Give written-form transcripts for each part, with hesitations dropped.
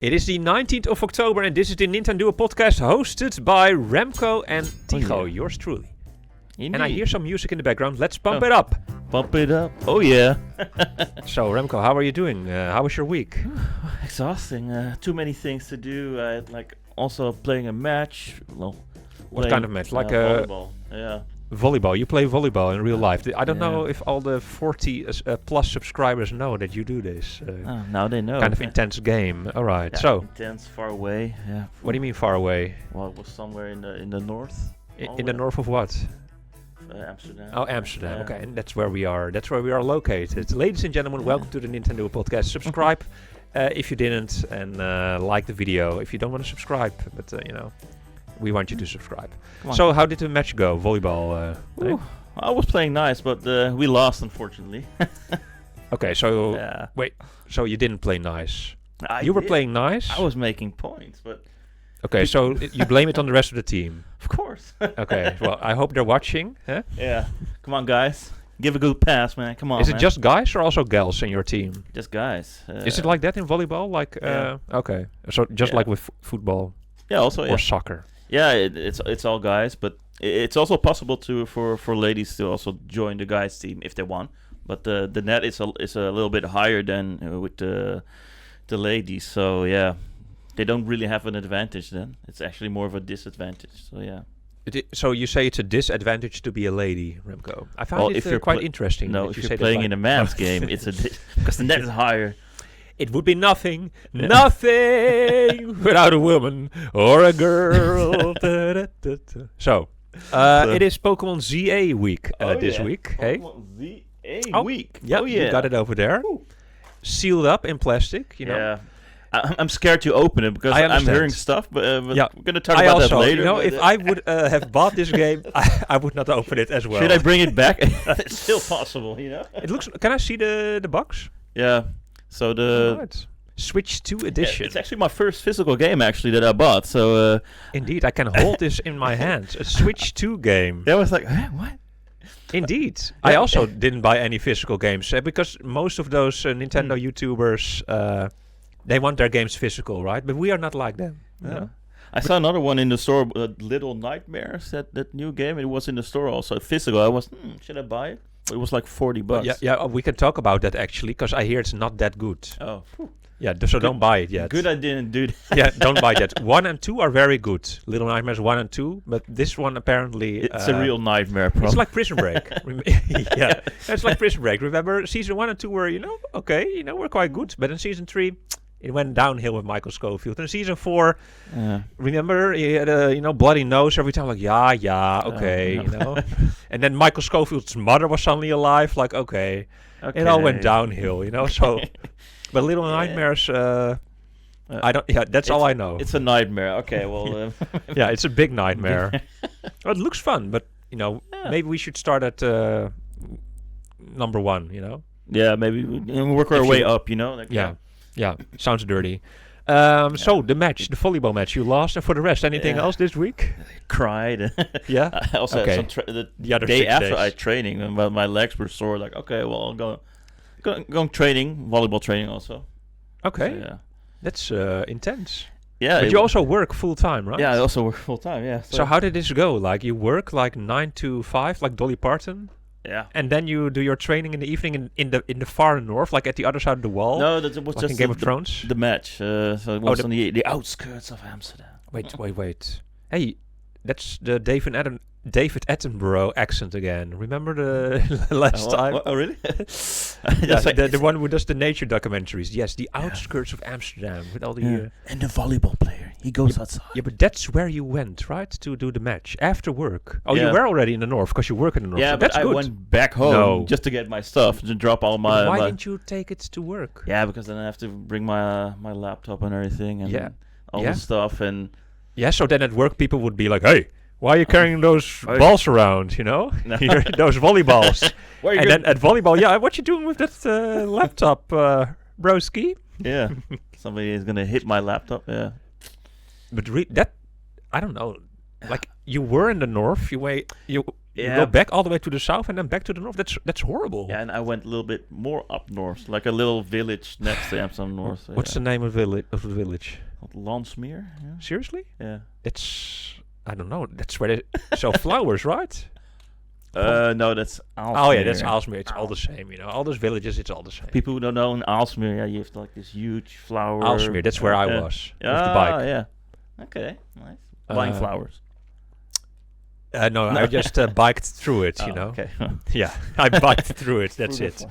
It is the 19th of October and this is the NintenDUO Podcast hosted by Remco and Tycho, yours truly. Indeed. And I hear some music in the background. Let's pump it up. Pump it up. Oh yeah. So Remco, how are you doing? How was your week? Exhausting. Too many things to do. Also playing a match. Well, What kind of match? Like volleyball. Yeah. volleyball. You play volleyball in real life. I don't know if all the 40 plus subscribers know that you do this. Now they know. Kind of intense game. All right. Yeah, So, intense, far away. Yeah. what do you mean far away? Well, it was somewhere in the north. In the north of what? Amsterdam. Oh, Amsterdam. Yeah. Okay, and that's where we are. That's where we are located. Ladies and gentlemen, welcome to the NintenDUO Podcast. Subscribe if you didn't, and like the video if you don't want to subscribe. But we want you to subscribe. So, how did the match go? Volleyball. I was playing nice, but we lost, unfortunately. Okay, so Yeah. wait. So you didn't play nice. I You were did. playing nice. I was making points, but Okay, so you blame it on the rest of the team. of course. Okay. Well, I hope they're watching. Huh? Yeah. Come on, guys. Give a good pass, man. Come on. Is it man. just guys or also gals in your team? Just guys? Is it like that in volleyball? Like, Yeah. okay, so just Yeah. like with football Yeah. Also, or soccer. yeah. It's all guys, but it's also possible for ladies to also join the guys team if they want. But the net is a little bit higher than with the ladies. So yeah, they don't really have an advantage then. It's actually more of a disadvantage. So yeah. So you say it's a disadvantage to be a lady, Remco. I found Well, it if you're quite pla- interesting. No, that if you you're say that playing like- in a man's game, it's because the net is higher. It would be nothing without a woman or a girl. So, it is Pokemon ZA week this week. Hey, ZA week. yeah, Oh yeah. you got it over there, Ooh. sealed up in plastic. You know. Yeah. I'm scared to open it because I I'm understand. hearing stuff, but Yeah. we're going to talk I about also, that later. you know, but, if I would have bought this game, I would not open it as well. should I bring it back? It's still possible, you know? It looks. Can I see the box? Yeah. So the Right. Switch 2 yeah, edition. it's actually my first physical game actually that I bought. So Indeed, I can hold this in my hands. A Switch 2 game. I was like, what? Indeed. I also didn't buy any physical games because most of those Nintendo YouTubers, they want their games physical, right? But we are not like them. you Yeah. know? I saw another one in the store, Little Nightmares, that new game. It was in the store also, physical. I was, should I buy it? But it was like $40. Yeah, we can talk about that actually because I hear it's not that good. Oh, phew. Yeah, so don't buy it yet. Good I didn't do that. Yeah, don't buy it yet. 1 and 2 are very good. Little Nightmares 1 and 2, but this one apparently... It's a real nightmare, It's probably. like Prison Break. Yeah, it's like Prison Break. Remember, season 1 and 2 were, we're quite good. But in season 3, it went downhill with Michael Scofield. And season 4, remember, he had a, bloody nose every time. Like, okay, no. And then Michael Scofield's mother was suddenly alive. Like, okay. It all went downhill, So, but Little Nightmares, I don't. Yeah, that's all I know. It's a nightmare. Okay, well... Yeah, it's a big nightmare. Well, it looks fun, but maybe we should start at number 1. Yeah, maybe we'll work our If way you- up, Like, Yeah. Sounds dirty. So the match, the volleyball match, you lost, and for the rest, anything else this week? Cried. Yeah. I also Okay. had some The other day 6 after days. I training, and my legs were sore. Like, okay, well, I'll go training, volleyball training also. Okay, So, yeah. that's intense. Yeah. But you also work full time, right? Yeah, I also work full time. Yeah. So how did this go? Like you work like 9 to 5, like Dolly Parton, Yeah. and then you do your training in the evening in the far north, like at the other side of the wall. No, that was like just in Game of Thrones. the match. So it was the- on the outskirts of Amsterdam. Wait. Hey, that's the David Attenborough accent again. Remember the last time? Oh, really? Yeah, the one who does the nature documentaries. Yes, the outskirts of Amsterdam with all the. And the volleyball player, he goes outside. Yeah, but that's where you went, right, to do the match after work. Oh, Yeah. you were already in the north because you work in the north. Yeah, so but that's I good. went back home No. just to get my stuff, to drop all But my. why my didn't you take it to work? Yeah, because then I have to bring my laptop and everything and Yeah. all Yeah. the stuff and. Yeah, so then at work people would be like, "Hey, why are you carrying those Oh, balls around? No. Those volleyballs." Where you And go- then at volleyball, yeah, what you doing with that laptop, broski? Yeah, somebody is gonna hit my laptop. Yeah, But I don't know. Like you were in the north, you You go back all the way to the south and then back to the north. That's horrible. Yeah, and I went a little bit more up north, like a little village next to Amsterdam North. What's the name of the village? Landsmeer? Yeah. Seriously? Yeah. It's I don't know. That's where they sell flowers, right? No, that's Aalsmeer. Oh yeah, that's Aalsmeer. It's all the same, All those villages, it's all the same. People who don't know in Aalsmeer, you have like this huge flower. Aalsmeer, that's where I was with the bike. Yeah. Okay, nice. Buying flowers. No, I just biked through it, Okay. Yeah, I biked through it. That's it.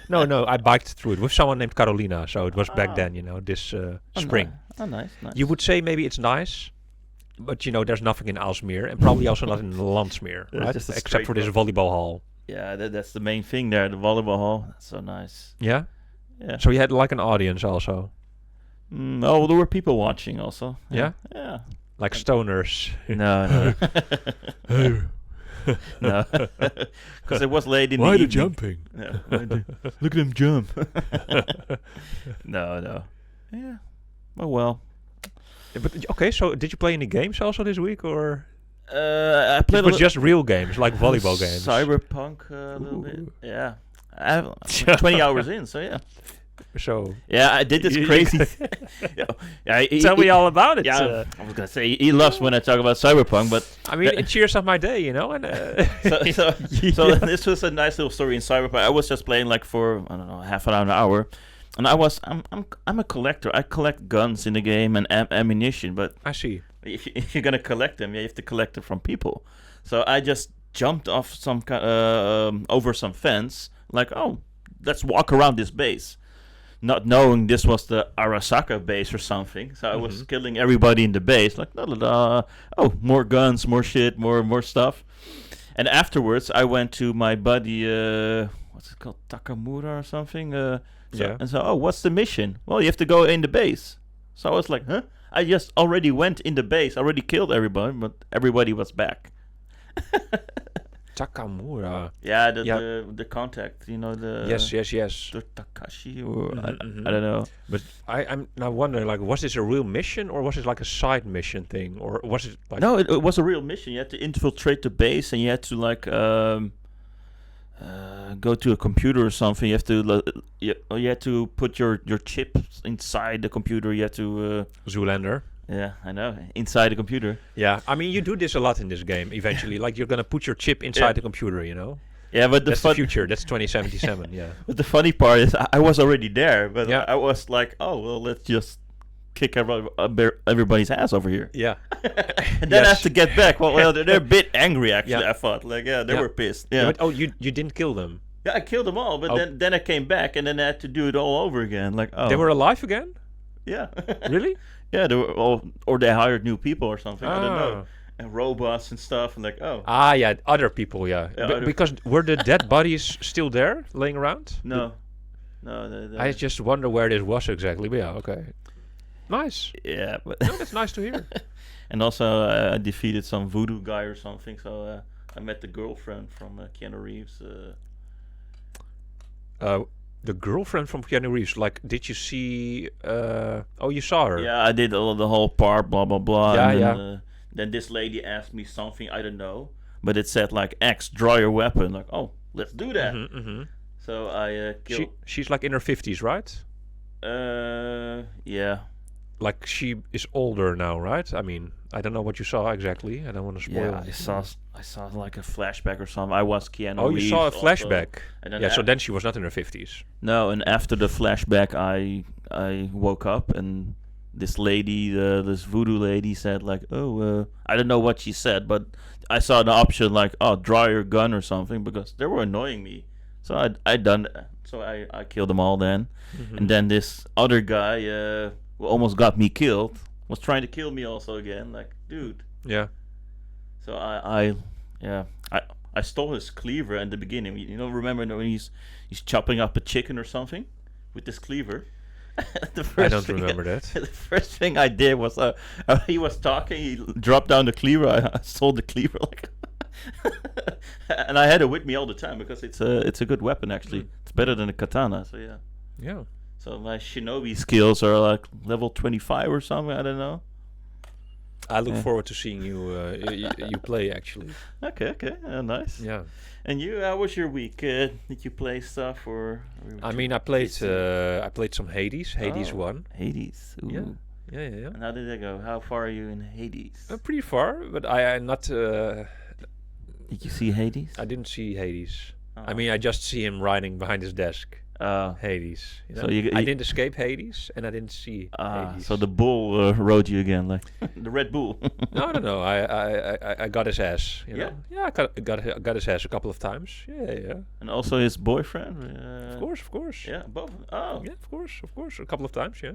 No, I biked through it with someone named Carolina. So it was back then, this spring. Nice. You would say maybe it's nice, but there's nothing in Aalsmeer and probably also not in Landsmeer, right? Except for this volleyball hall. Yeah, that's the main thing there, the volleyball hall. That's so nice. Yeah? Yeah. So you had like an audience also? Oh, there were people watching also. Yeah? Yeah. Like stoners. No. No. Because it was late in the evening. Why are they jumping? Yeah. Look at them jump. No. Yeah. Well. But okay, so did you play any games also this week, or I played it was just real games like volleyball games? Cyberpunk a little bit. Yeah. I'm 20 hours in, so yeah. So yeah, I did this crazy. Tell me all about it. Yeah, I was gonna say he loves when I talk about Cyberpunk, but I mean it cheers up my day, And so this was a nice little story in Cyberpunk. I was just playing like for I don't know half an hour, and I'm a collector. I collect guns in the game and ammunition, but I see. If you're gonna collect them, you have to collect them from people. So I just jumped off some over some fence, like let's walk around this base. Not knowing this was the Arasaka base or something, so I was killing everybody in the base. Like, more guns, more shit, more stuff. And afterwards, I went to my buddy, what's it called, Takamura or something. And so, what's the mission? Well, you have to go in the base. So I was like, huh? I just already went in the base, already killed everybody, but everybody was back. Takamura. Yeah, the contact, the yes. the Takashi or I don't know. But I'm now wondering, like, was this a real mission or was it like a side mission thing, or was it like? No, it was a real mission. You had to infiltrate the base, and you had to like go to a computer or something. You have to you had to put your chips inside the computer. You had to Zoolander. Yeah, I know. Inside the computer. Yeah, I mean, you do this a lot in this game. Eventually, like you're gonna put your chip inside the computer. Yeah, but that's the future. That's 2077. Yeah. But the funny part is, I was already there, but I was like, let's just kick everybody's ass over here. Yeah. And then I have to get back. Well, they're a bit angry actually. I thought, like, they were pissed. Yeah. But, you didn't kill them. Yeah, I killed them all, but then I came back, and then I had to do it all over again. Like, they were alive again. Yeah. Really? Yeah, they were all, or they hired new people or something. I don't know. And robots and stuff, and like, yeah, other people, because were the dead bodies still there, laying around? No. I just wonder where this was exactly. But yeah, okay. Nice. Yeah, but that's nice to hear. And also, I defeated some voodoo guy or something, so I met the girlfriend from Keanu Reeves. The girlfriend from Keanu Reeves, like, did you see... you saw her. Yeah, I did the whole part, blah, blah, blah. Yeah, and then, then this lady asked me something, I don't know. But it said, like, X, draw your weapon. Like, let's do that. So I killed... She's, like, in her 50s, right? Yeah. Like, she is older now, right? I mean, I don't know what you saw exactly. I don't want to spoil anything. I saw like a flashback or something. I was Keanu Reeves. You saw a flashback. And so then she was not in her 50s. No, and after the flashback, I woke up and this lady, this voodoo lady, said like, I don't know what she said, but I saw the option like, draw your gun or something, because they were annoying me. So I done that. So I killed them all then, and then this other guy who almost got me killed was trying to kill me also again. Like, dude. Yeah. So I stole his cleaver in the beginning. Remember when he's chopping up a chicken or something with this cleaver? I don't remember that. The first thing I did was he was talking. He dropped down the cleaver. I stole the cleaver, like, and I had it with me all the time because it's a good weapon actually. It's better than a katana. So yeah. Yeah. So my shinobi skills are like level 25 or something. I don't know. I look forward to seeing you you play, actually. Okay, nice. Yeah. And you, how was your week? Did you play stuff or? I mean, I played some Hades. Hades 1. Hades. Ooh. Yeah. And how did that go? How far are you in Hades? Pretty far, but I not. Did you see Hades? I didn't see Hades. Oh. I mean, I just see him writing behind his desk. Hades. You know? So you I didn't escape Hades, and I didn't see Hades. So the bull rode you again, like the Red Bull. No. I got his ass. You know? Yeah. I got his ass a couple of times. Yeah. And also his boyfriend. Of course. Yeah, both. Oh. Yeah, of course. A couple of times. Yeah.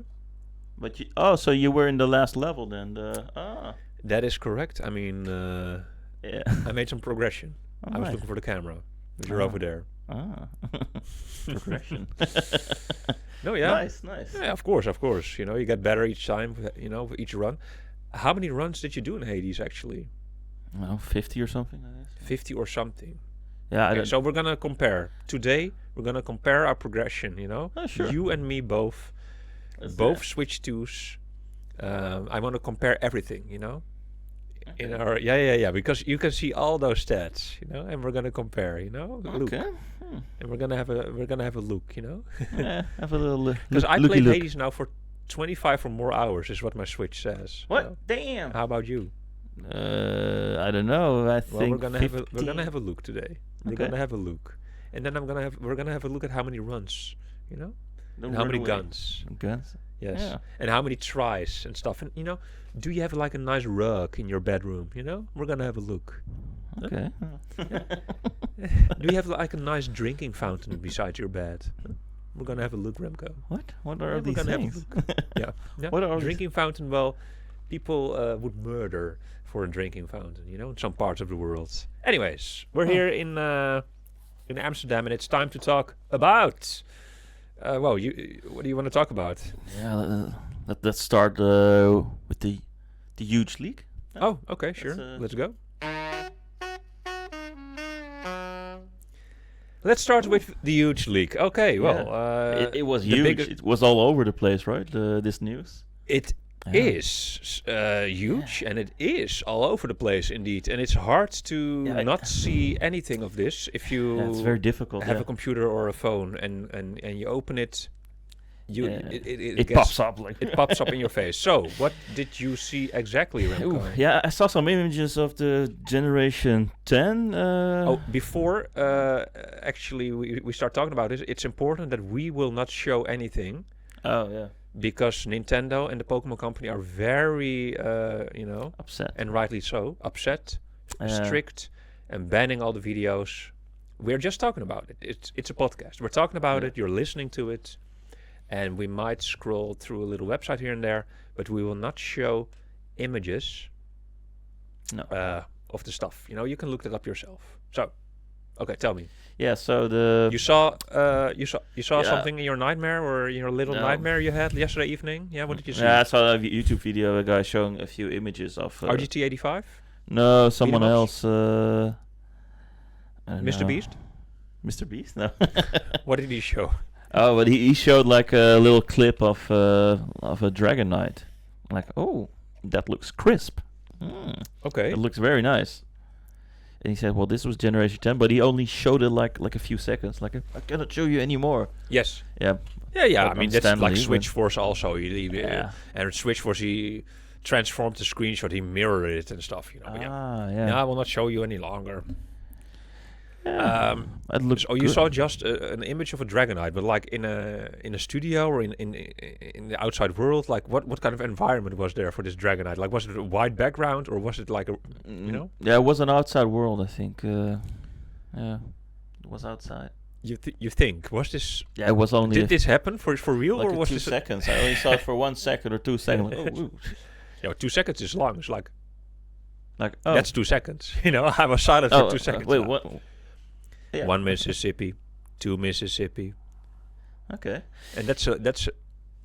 But so you were in the last level then? That is correct. I mean, yeah. I made some progression. I was looking for the camera. You're over there. Progression. No, yeah. Nice. Yeah, of course. You know, you get better each time. You know, for each run. How many runs did you do in Hades actually? 50 or something. I guess. 50 or something. Yeah. Okay, so we're gonna compare today. We're gonna compare our progression. You know, sure. You and me both. Both Switch 2s. I want to compare everything. You know. Okay. In our because you can see all those stats, you know, and we're gonna compare, you know. Okay. And we're gonna have a look, you know. Yeah, have a little look. Because I played Hades now for 25 or more hours, is what my Switch says. What? You know? Damn. How about you? I don't know. I think we're gonna have a look today. We're gonna have a look, and then we're gonna have a look at how many runs, you know, and how many guns. Guns. Yes. Yeah. And how many tries and stuff. And, you know, do you have like a nice rug in your bedroom? You know, we're going to have a look. Okay. Do you have like a nice drinking fountain beside your bed? We're going to have a look, Remco. What are these things? Yeah. What are drinking fountain? Well, people would murder for a drinking fountain, you know, in some parts of the world. Anyways, we're here in Amsterdam, and it's time to talk about... what do you want to talk about? Yeah, let's start with the Huge League. Oh, okay, sure. Let's go. Let's start with the Huge League. Okay, well... it was huge. It was all over the place, right? This news. It is huge, and it is all over the place, indeed. And it's hard to not see anything of this if you it's very difficult, have a computer or a phone and you open it. It pops up like it pops up in your face. So, what did you see exactly, Remco? Yeah, I saw some images of the Generation 10. Before actually we start talking about it, it's important that we will not show anything. Oh yeah. Because Nintendo and the Pokémon Company are very, upset, and rightly so, strict, and banning all the videos. We're just talking about it. It's a podcast. We're talking about it. You're listening to it, and we might scroll through a little website here and there, but we will not show images of the stuff. You know, you can look that up yourself. So, okay, tell me. Yeah, so you saw something in your nightmare or your little nightmare you had yesterday evening. Yeah, what did you see? Yeah, I saw a YouTube video, a guy showing a few images of RGT85. No, someone else. Mr. Beast. Mr. Beast? No. What did he show? Oh, but he showed like a little clip of a Dragon Knight. Like, oh, that looks crisp. Okay. It looks very nice. And he said, well, this was Generation 10, but he only showed it like a few seconds. Like, I cannot show you anymore. Yes. Yeah. Yeah. I mean, that's like Switch Force also. And Switch Force, he transformed the screenshot, he mirrored it and stuff, you know. Yeah, I will not show you any longer. Yeah. It looks so you saw just an image of a Dragonite, but like in a studio or in the outside world, like what kind of environment was there for this Dragonite? Like, was it a white background or was it like a Yeah, it was an outside world, I think. Yeah, it was outside. You think was this? Yeah, it was only. Did this happen for real like or was 2 this seconds? I only saw it for 1 second or 2 seconds. Like, oh, yeah, 2 seconds is long. It's like that's 2 seconds. You know, I was silent for 2 seconds. Wait, what? Yeah. 1 Mississippi, 2 Mississippi. Okay. And that's.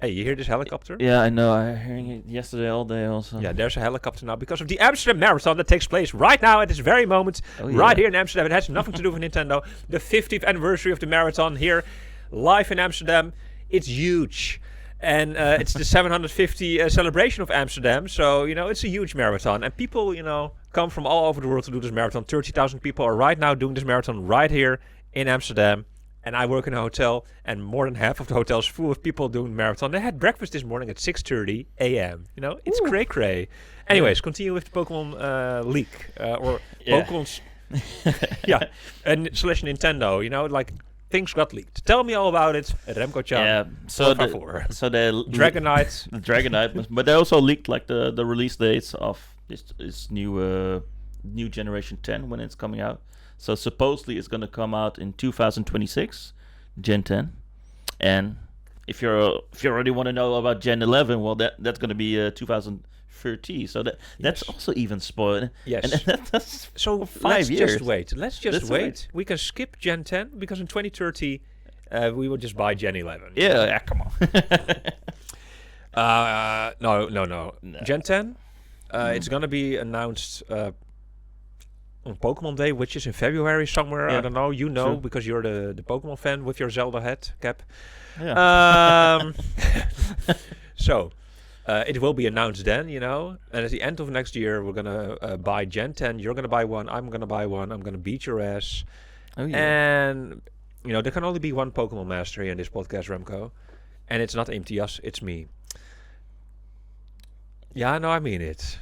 Hey, you hear this helicopter? Yeah, I know. I hearing it yesterday all day also. Yeah, there's a helicopter now because of the Amsterdam Marathon that takes place right now at this very moment, right here in Amsterdam. It has nothing to do with Nintendo. The 50th anniversary of the marathon here, live in Amsterdam. It's huge. And it's the 750 celebration of Amsterdam. So, it's a huge marathon. And people, come from all over the world to do this marathon. 30,000 people are right now doing this marathon right here in Amsterdam. And I work in a hotel, and more than half of the hotel is full of people doing marathon. They had breakfast this morning at 6:30 a.m. It's cray-cray. Anyways, continue with the Pokemon leak. Or Pokemon's... and / Nintendo, things got leaked. Tell me all about it, Remco-chan. Yeah, so the Dragonite. The Dragonite, but they also leaked the release dates of this new generation 10 when it's coming out. So supposedly it's going to come out in 2026, Gen 10. And if you already want to know about Gen 11, well that's going to be 2030. So that's also even spoiled. Yes. And that's so 5 years. Let's just wait. We can skip Gen 10 because in 2030 we will just buy Gen 11. Yeah, come on. No. Gen 10. It's going to be announced on Pokemon Day, which is in February somewhere. I don't know. True. Because you're the Pokemon fan with your Zelda hat cap. Yeah. So it will be announced then, and at the end of next year we're gonna buy Gen 10. You're gonna buy one. I'm gonna buy one. I'm gonna beat your ass. Oh yeah. And there can only be one Pokemon master here in this podcast, Remco, and it's not aimed to us. It's me. Yeah, no, I mean it.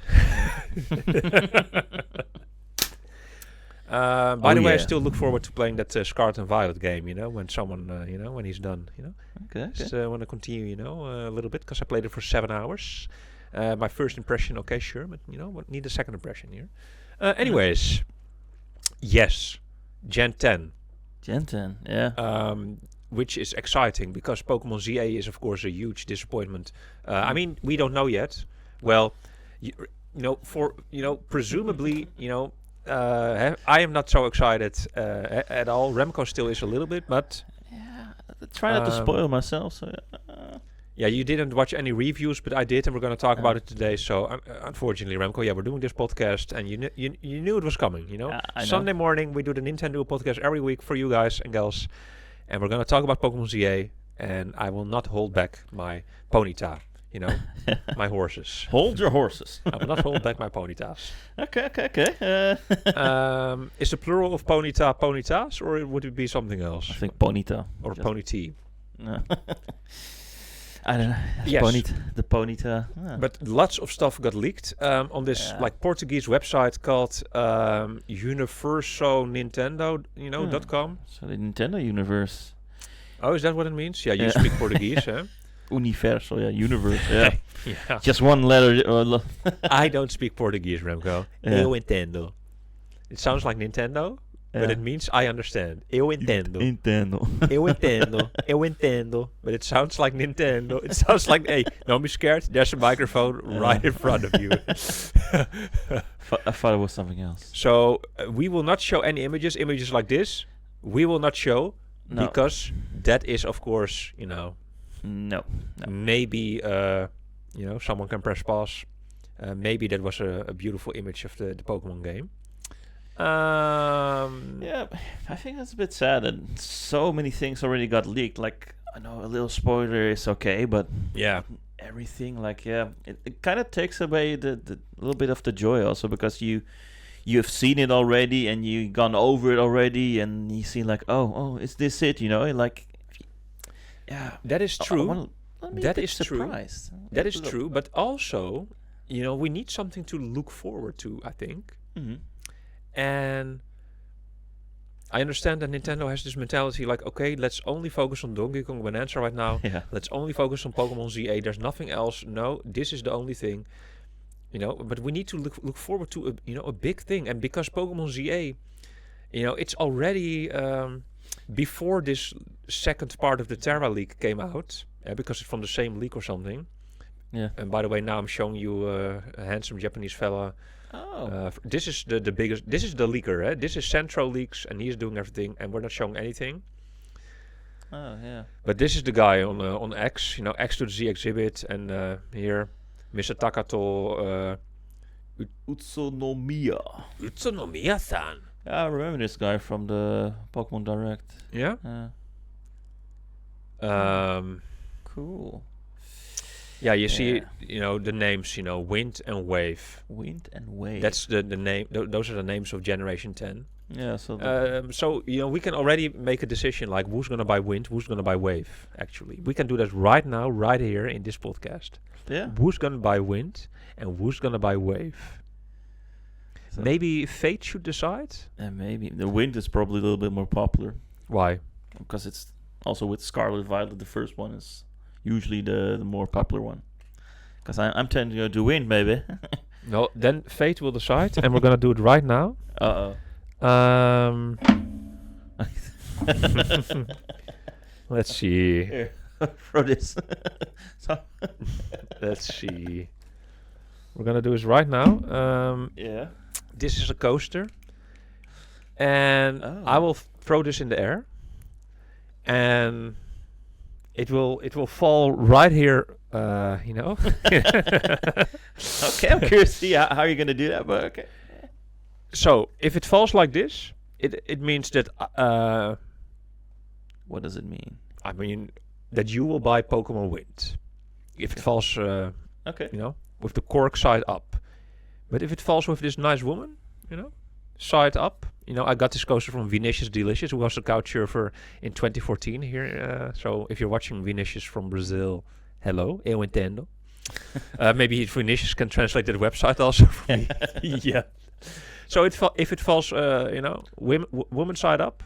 By the way, I still look forward to playing that Scarlet and Violet game, when someone, when he's done, Okay. Just want to continue, a little bit, because I played it for 7 hours. My first impression, okay, sure, but, need a second impression here. Anyways, yes, Gen 10. Gen 10, yeah. Which is exciting, because Pokemon ZA is, of course, a huge disappointment. I mean, we don't know yet. Well, presumably, I am not so excited at all. Remco still is a little bit, but... Yeah, try not to spoil myself. So, yeah, you didn't watch any reviews, but I did, and we're going to talk about it today. So, unfortunately, Remco, we're doing this podcast, and you knew it was coming, Sunday morning, we do the NintenDUO Podcast every week for you guys and gals, and we're going to talk about Pokemon ZA, and I will not hold back my Ponyta. My horses. Hold your horses. I will not hold back my ponytas. Okay. Is the plural of ponyta ponytas, or would it be something else? I think ponyta. Or ponyta. No. I don't know. Yes. The ponyta. Yeah. But lots of stuff got leaked on this Portuguese website called universonintendo.com. So the Nintendo universe. Oh, is that what it means? Yeah, you speak Portuguese, huh? Universal, universe, yeah. Yeah. Just one letter. I don't speak Portuguese, Remco. Eu entendo. It sounds like Nintendo, but it means I understand. Eu entendo. Eu entendo. Eu entendo. But it sounds like Nintendo. It sounds like, hey, don't be scared. There's a microphone right in front of you. I thought it was something else. So we will not show any images like this. We will not show because that is, of course, No. Maybe, someone can press pause. Maybe that was a beautiful image of the Pokemon game. Yeah, I think that's a bit sad that so many things already got leaked. Like, I know a little spoiler is okay, but everything, it kind of takes away the little bit of the joy also, because you have seen it already and you've gone over it already, and you see oh, is this it? Yeah, that is true. That is true. That is true. But also, we need something to look forward to, I think. Mm-hmm. And I understand that Nintendo has this mentality okay, let's only focus on Donkey Kong Bonanza right now. Yeah. Let's only focus on Pokemon ZA. There's nothing else. No, this is the only thing. But we need to look forward to a big thing. And because Pokemon ZA, it's already... before this second part of the Tera leak came out, because it's from the same leak or something. Yeah. And by the way, now I'm showing you a handsome Japanese fella. Oh. This is the biggest. This is the leaker. This is Centro Leaks, and he's doing everything, and we're not showing anything. Oh yeah. But this is the guy on X. X to the Z exhibit, and here, Mr. Takato. Utsunomiya-san. Yeah, I remember this guy from the Pokemon Direct. Yeah? Cool. Yeah, you see, the names, Wind and Wave. Wind and Wave. That's the name. Those are the names of Generation 10. Yeah, so... So, we can already make a decision, like, who's going to buy Wind, who's going to buy Wave, actually. We can do that right now, right here in this podcast. Yeah. Who's going to buy Wind and who's going to buy Wave? So maybe Fate should decide? Maybe. The Wind is probably a little bit more popular. Why? Because it's also with Scarlet Violet, the first one is usually the more popular one. Because I'm tending to do Wind, maybe. No, then Fate will decide, and we're going to do it right now. Let's see. Here, throw this. Let's see. We're gonna do this right now. Yeah. This is a coaster, and I will throw this in the air, and it will fall right here. Okay, I'm curious to see how you're gonna do that, but okay. So if it falls like this, it means that. What does it mean? I mean that you will buy Pokemon Wind if it falls. Okay. With the cork side up. But if it falls with this nice woman, side up. I got this coaster from Vinicius Delicious, who was the couch surfer in 2014 here. So if you're watching Vinicius from Brazil, hello, eu entendo. Maybe Vinicius can translate that website also for me. Yeah. So if it falls, woman side up,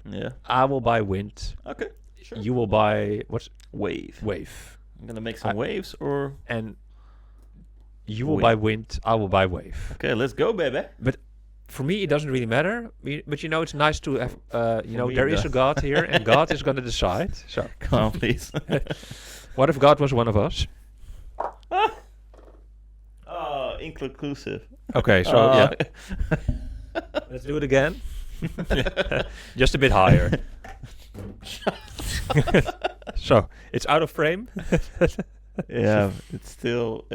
I will buy Wind. Okay, sure. You will buy Wave. I'm gonna make some waves, and you will buy Wind. I will buy Wave. Okay, let's go, baby. But for me, it doesn't really matter. But it's nice to have. There is a God here, and God is gonna decide. So come on, please. What if God was one of us? Oh, inclusive. Okay, so yeah. Let's do it again. Just a bit higher. So it's out of frame. Yeah, it's still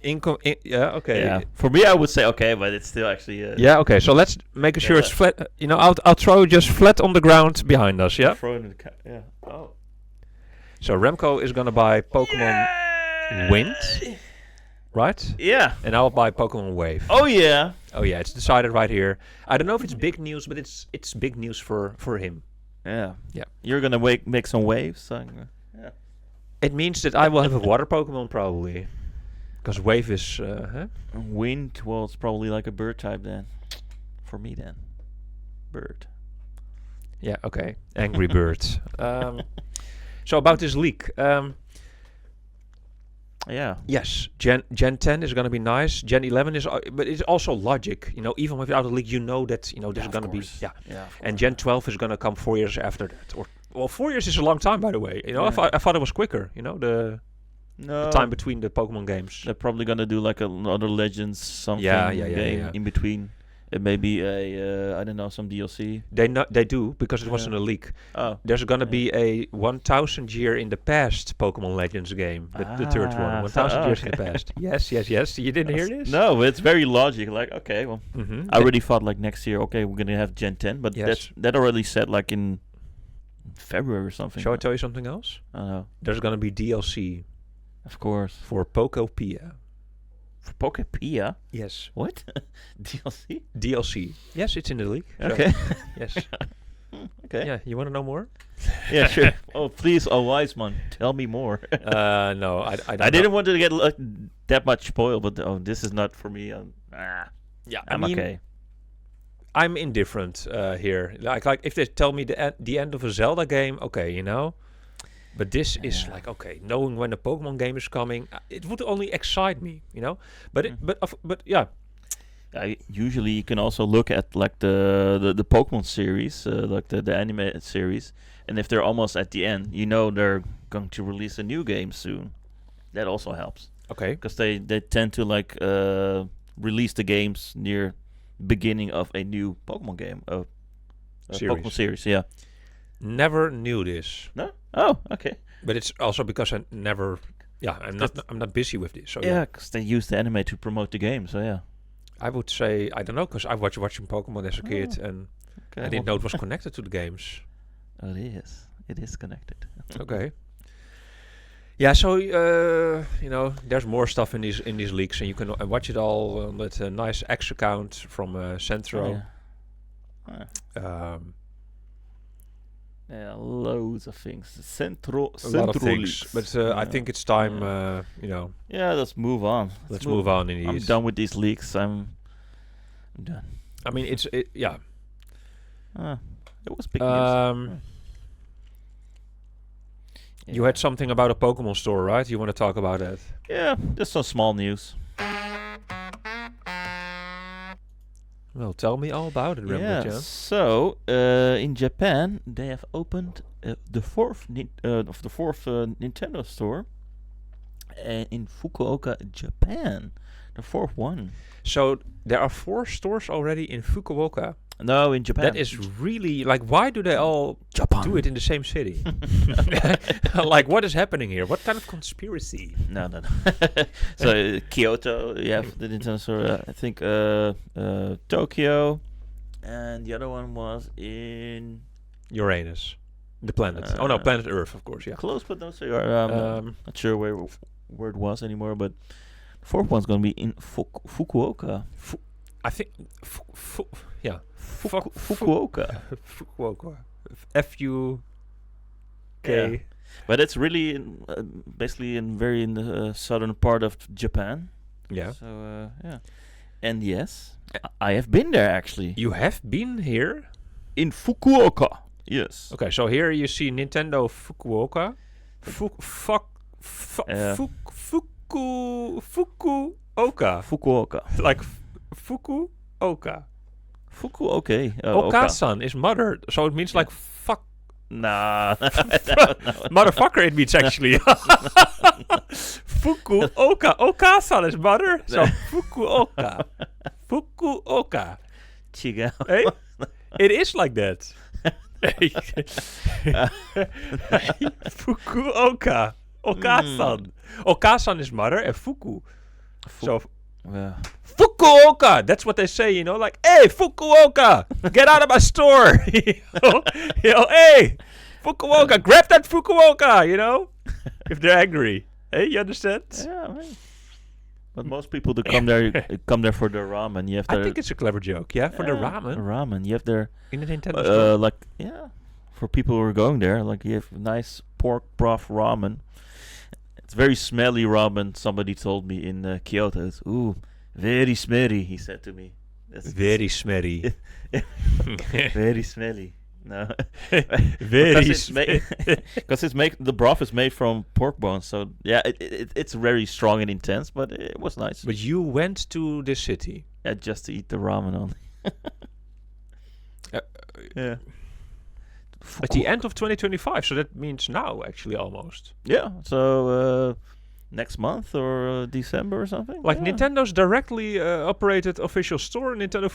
Okay. Yeah. For me, I would say okay, but it's still actually. Yeah. Okay. So let's make sure it's flat. I'll throw just flat on the ground behind us. Yeah. Throw it in the yeah. Oh. So Remco is gonna buy Pokemon Wind, right? Yeah. And I'll buy Pokemon Wave. Oh yeah. Oh yeah. It's decided right here. I don't know if it's big news, but it's big news for him. Yeah. Yeah. You're gonna make some waves. So, yeah. It means that I will have a water Pokemon probably. Because Wave is... Wind, well, it's probably like a bird type then. For me then. Bird. Yeah, okay. Angry Bird. So about this leak. Yeah. Yes, Gen 10 is going to be nice. Gen 11 is... but it's also logic. Even without a leak, that, there's going to be... Yeah. And Gen 12 is going to come 4 years after that. 4 years is a long time, by the way. I thought it was quicker, the time between the Pokemon games. They're probably gonna do like another Legends something game in between. Maybe I don't know, some DLC. They do because it wasn't a leak. Oh, there's gonna be a 1,000 year in the past Pokemon Legends game, the third one. 1,000 years in the past. Yes. You didn't hear this? No, it's very logic. Like, okay, well, I already thought like next year. Okay, we're gonna have Gen 10, but that already said like in February or something. Shall I tell you something else? I don't know. There's gonna be DLC. Of course. For Pokopia. For Pokopia? Yes. What? DLC? DLC. Yes, it's in the league. Okay. So, yes. Okay. Yeah, you want to know more? Yeah, sure. Oh, please, wise man, tell me more. No, I didn't want to get that much spoiled, but this is not for me. Yeah, I'm okay. I'm indifferent here. Like if they tell me the end of a Zelda game, okay, But this is like, okay, knowing when the Pokemon game is coming, it would only excite me, But yeah. Usually you can also look at like the Pokemon series, like the anime series, and if they're almost at the end, they're going to release a new game soon. That also helps. Okay. Because they tend to like release the games near beginning of a new Pokemon game, Pokemon series. Yeah. Never knew this. No? Oh, okay. But it's also because I never... Yeah, I'm not busy with this. So yeah, because they use the anime to promote the game, so yeah. I would say, I don't know, because I was watching Pokemon as a kid, and I didn't know it was connected to the games. Oh, it is. It is connected. Okay. Yeah, so there's more stuff in these leaks, and you can watch it all on that nice X account from Centro. Loads of things. Centro lot of things, leaks. but I think it's time. Yeah, let's move on. Let's move on. I'm done with these leaks. I'm done. I mean, it was big news. You had something about a Pokemon store, right? You want to talk about that? Yeah, just some small news. Well, tell me all about it, Remco. Yeah. So in Japan, they have opened the fourth Nintendo store in Fukuoka, Japan. The fourth one. So there are 4 stores already in Fukuoka. No, in Japan. That is really why do they all do it in the same city? What is happening here? What kind of conspiracy? No. So Kyoto, you have the Nintendo store. I think Tokyo, and the other one was in Uranus, the planet. Planet Earth, of course. Yeah, close, but not so. Not sure where it was anymore. But the fourth one's gonna be in Fukuoka. I think. Fukuoka. Fukuoka. F-U-K. Yeah. But it's really basically in the southern part of Japan. Yeah. So and yes, I have been there actually. You have been here in Fukuoka. Yes. Okay, so here you see Nintendo Fukuoka. Fukuoka. Like Fukuoka. Okay. Oka-san is mother, so it means like fuck. Nah. Motherfucker it means actually. Fukuoka. Oka-san is mother, so Fukuoka. Fukuoka. Chigao. Hey? It is like that. Fukuoka. Oka-san. Oka-san is mother and Fuku. Fukuoka! That's what they say, like, hey, Fukuoka! Get out of my store! Hey! Fukuoka! Grab that Fukuoka! If they're angry. Hey, you understand? Yeah, man. But most people that come there for the ramen. You have I think it's a clever joke, yeah? For the ramen. Ramen. You have their... In the Nintendo store. For people who are going there, you have nice pork broth ramen. It's very smelly ramen, somebody told me in Kyoto. It's, very smelly, he said to me. Very smelly. Very smelly. No. Very smelly. Because the broth is made from pork bones, so yeah, it's very strong and intense, but it was nice. But you went to the city? Yeah, just to eat the ramen only. Yeah. At the end of 2025, so that means now, actually, almost. Yeah, so next month or December or something. Nintendo's directly operated official store, Nintendo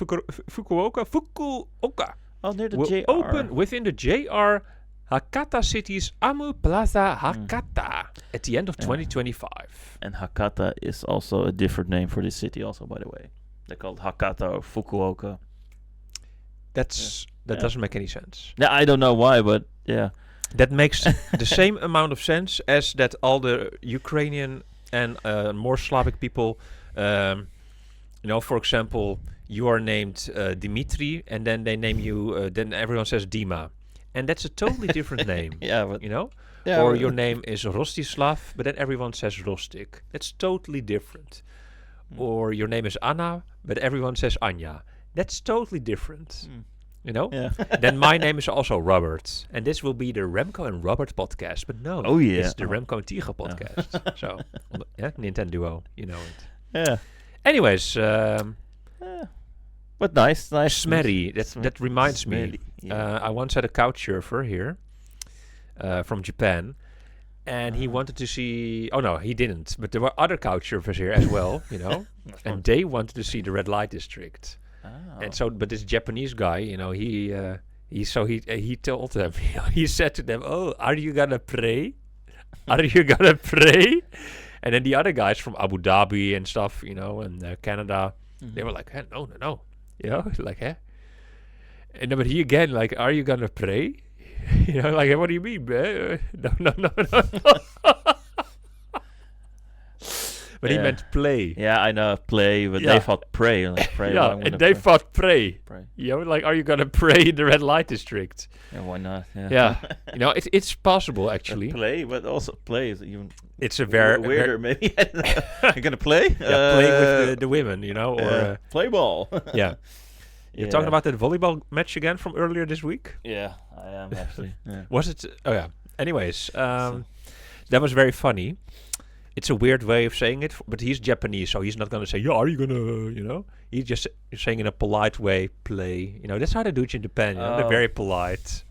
Fukuoka. Oh, near the will JR. Open within the JR Hakata City's Amu Plaza Hakata at the end of 2025. And Hakata is also a different name for this city also, by the way. They're called Hakata or Fukuoka. That doesn't make any sense. Yeah, I don't know why, but yeah. That makes the same amount of sense as that all the Ukrainian and more Slavic people, for example, you are named Dimitri, and then they name you, then everyone says Dima. And that's a totally different name. Yeah, but Yeah, or your name is Rostislav, but then everyone says Rostik. That's totally different. Or your name is Anna, but everyone says Anya. That's totally different. Yeah. Then my name is also Robert, and this will be the Remco and Robert podcast. But no, it's the Remco and Tycho podcast. So, NintenDUO, you know it. Yeah. Anyways, but nice. Smerry. That reminds me. Yeah. I once had a couch surfer here from Japan, and he wanted to see. Oh no, he didn't. But there were other couch surfers here as well, and they wanted to see the red light district. And so, but this Japanese guy, he told them, he said to them, "Oh, are you gonna pray? Are you gonna pray?" And then the other guys from Abu Dhabi and stuff, and Canada, they were like, "No, like, huh?" And but he again, like, "Are you gonna pray?" Like, what do you mean, man? No. But he meant play. Yeah, I know, play, but they thought pray. Like, pray. Yeah, I'm and gonna they thought pray. pray. Like, are you gonna pray in the red light district? Yeah, why not? Yeah. It's possible actually. Play, but also play is even. It's a very weirder, maybe. I don't know. You're gonna play? Play with the women, or play ball. Yeah. You're talking about that volleyball match again from earlier this week? Yeah, I am actually. Yeah. Was it? Oh yeah. Anyways, that was very funny. It's a weird way of saying it, but he's Japanese, so he's not gonna say, "Yeah, are you gonna?" He's just saying in a polite way, "Play." That's how they do it in Japan. They're very polite.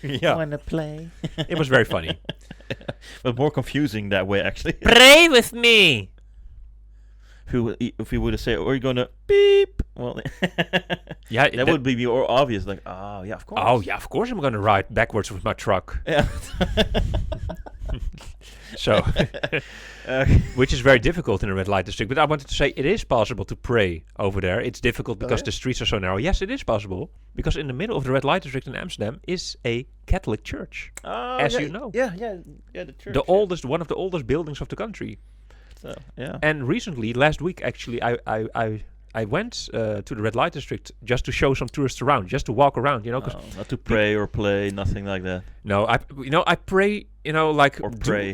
Yeah. Wanna play? It was very funny. But more confusing that way, actually. Pray with me. If he would have said, "Are you gonna beep?" Well, yeah, that would be more obvious. Like, oh yeah, of course. Oh yeah, of course I'm gonna ride backwards with my truck. Yeah. So, which is very difficult in a red light district. But I wanted to say it is possible to pray over there. It's difficult because the streets are so narrow. Yes, it is possible because in the middle of the red light district in Amsterdam is a Catholic church, as you know. Yeah, the church. One of the oldest buildings of the country. So, yeah. And recently, last week actually, I went to the red light district just to show some tourists around, just to walk around, Cause not to pray or play, nothing like that. No, I pray, like or pray.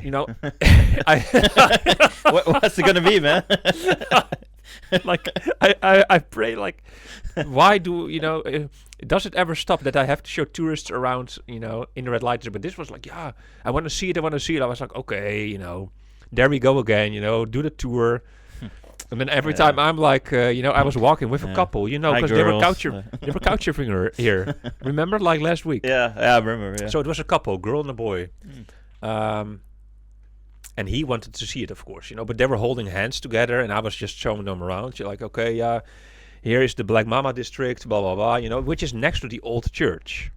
What's it gonna be, man? Like I pray, like, why do does it ever stop that I have to show tourists around, in the red light district? But this was like, yeah, I want to see it. I was like, okay, there we go again, do the tour. And then every time I'm like, I was walking with a couple, because they were couchsurfing here. Remember, like last week? Yeah, I remember. Yeah. So it was a couple, girl and a boy. And he wanted to see it, of course, but they were holding hands together, and I was just showing them around. You're like, okay, yeah, here is the Black Mama district, blah, blah, blah, which is next to the old church.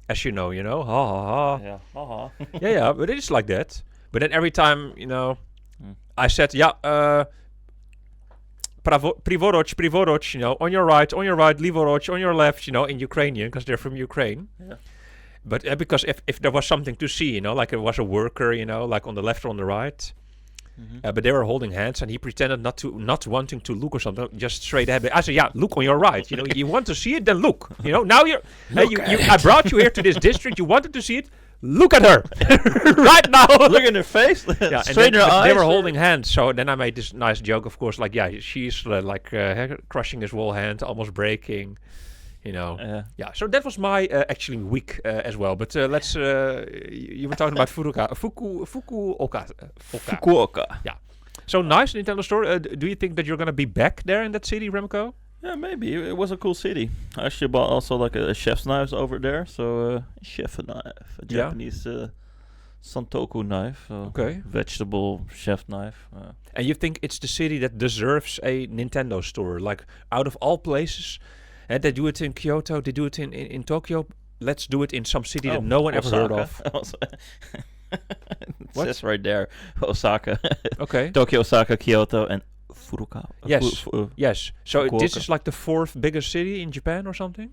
As you know, ha, ha, ha. Yeah, ha, ha. yeah, but it's like that. But then every time, I said, Privoroch, on your right, Livoroch, on your left, in Ukrainian, because they're from Ukraine. Yeah. But because if there was something to see, like it was a worker, like on the left or on the right. Mm-hmm. But they were holding hands, and he pretended not wanting to look or something, just straight ahead. I said, yeah, look on your right. You want to see it, then look. Now I brought you here to this district. You wanted to see it. Look at her right now. Look in her face. Yeah, straight in her eyes. They were holding hands. So then I made this nice joke, of course, like, yeah, she's crushing his whole hand, almost breaking. Yeah. So that was my actually week as well. But let's. You were talking about Fukuoka. Yeah. So nice Nintendo store. Do you think that you're gonna be back there in that city, Remco? Yeah, maybe. It was a cool city. I actually bought also like a chef's knives over there. So chef knife, a Japanese santoku knife. Okay. Vegetable chef knife. And you think it's the city that deserves a Nintendo store? Like out of all places, and they do it in Kyoto, they do it in Tokyo. Let's do it in some city that no one ever heard of. It says right there, Osaka. Okay. Tokyo, Osaka, Kyoto, and Furukawa. Yes. Yes. So Fukuoka. This is like the 4th biggest city in Japan or something?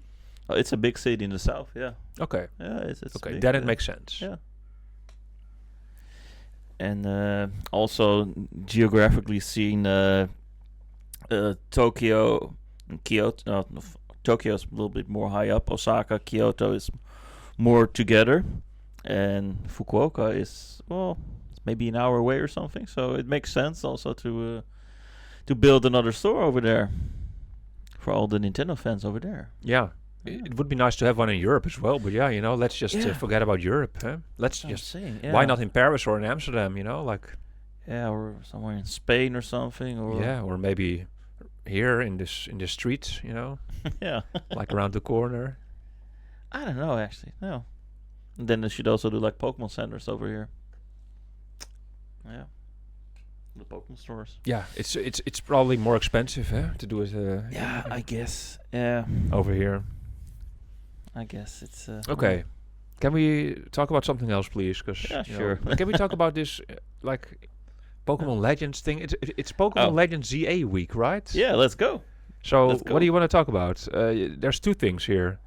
Oh, it's a big city in the south, yeah. Okay. Yeah, it's okay, big, then it makes sense. Yeah. And also geographically seen Tokyo and Kyoto. Tokyo is a little bit more high up. Osaka, Kyoto is more together. And Fukuoka is, maybe an hour away or something. So it makes sense also to build another store over there for all the Nintendo fans over there. Yeah. It would be nice to have one in Europe as well, but let's just forget about Europe. Huh? Let's just why not in Paris or in Amsterdam? Or somewhere in Spain or something, or maybe here in this street, yeah, like around the corner. I don't know actually. No, and then they should also do like Pokemon centers over here. Yeah. The Pokemon stores. Yeah, it's probably more expensive, to do it. I guess. Yeah. Over here. I guess it's. Okay. Can we talk about something else, please? Because sure. Can we talk about this Pokemon Legends thing? It's Pokemon Legends ZA week, right? Yeah, let's go. So what do you want to talk about? There's 2 things here.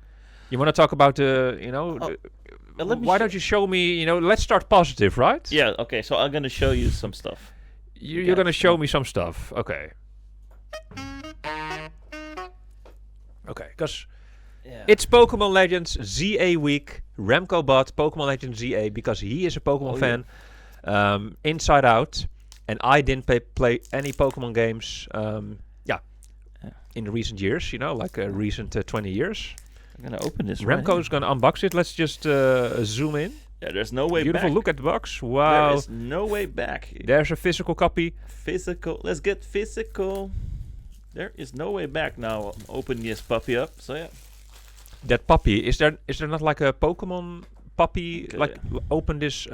You want to talk about why don't you show me? Let's start positive, right? Yeah. Okay. So I'm gonna show you some stuff. You're gonna show me some stuff. Okay. Okay, because it's Pokemon Legends ZA week. Remco bought Pokemon Legends ZA because he is a Pokemon fan, inside out, and I didn't play any Pokemon games. In the recent years, like recent 20 years. I'm gonna open this. Remco's gonna unbox it. Let's just zoom in. Yeah, there's no way Beautiful back. Look at the box. Wow. There is no way back. There's a physical copy. Physical. Let's get physical. There is no way back now. I'm opening this puppy up. So yeah. That puppy, is there not like a Pokemon puppy? Okay. Like open this.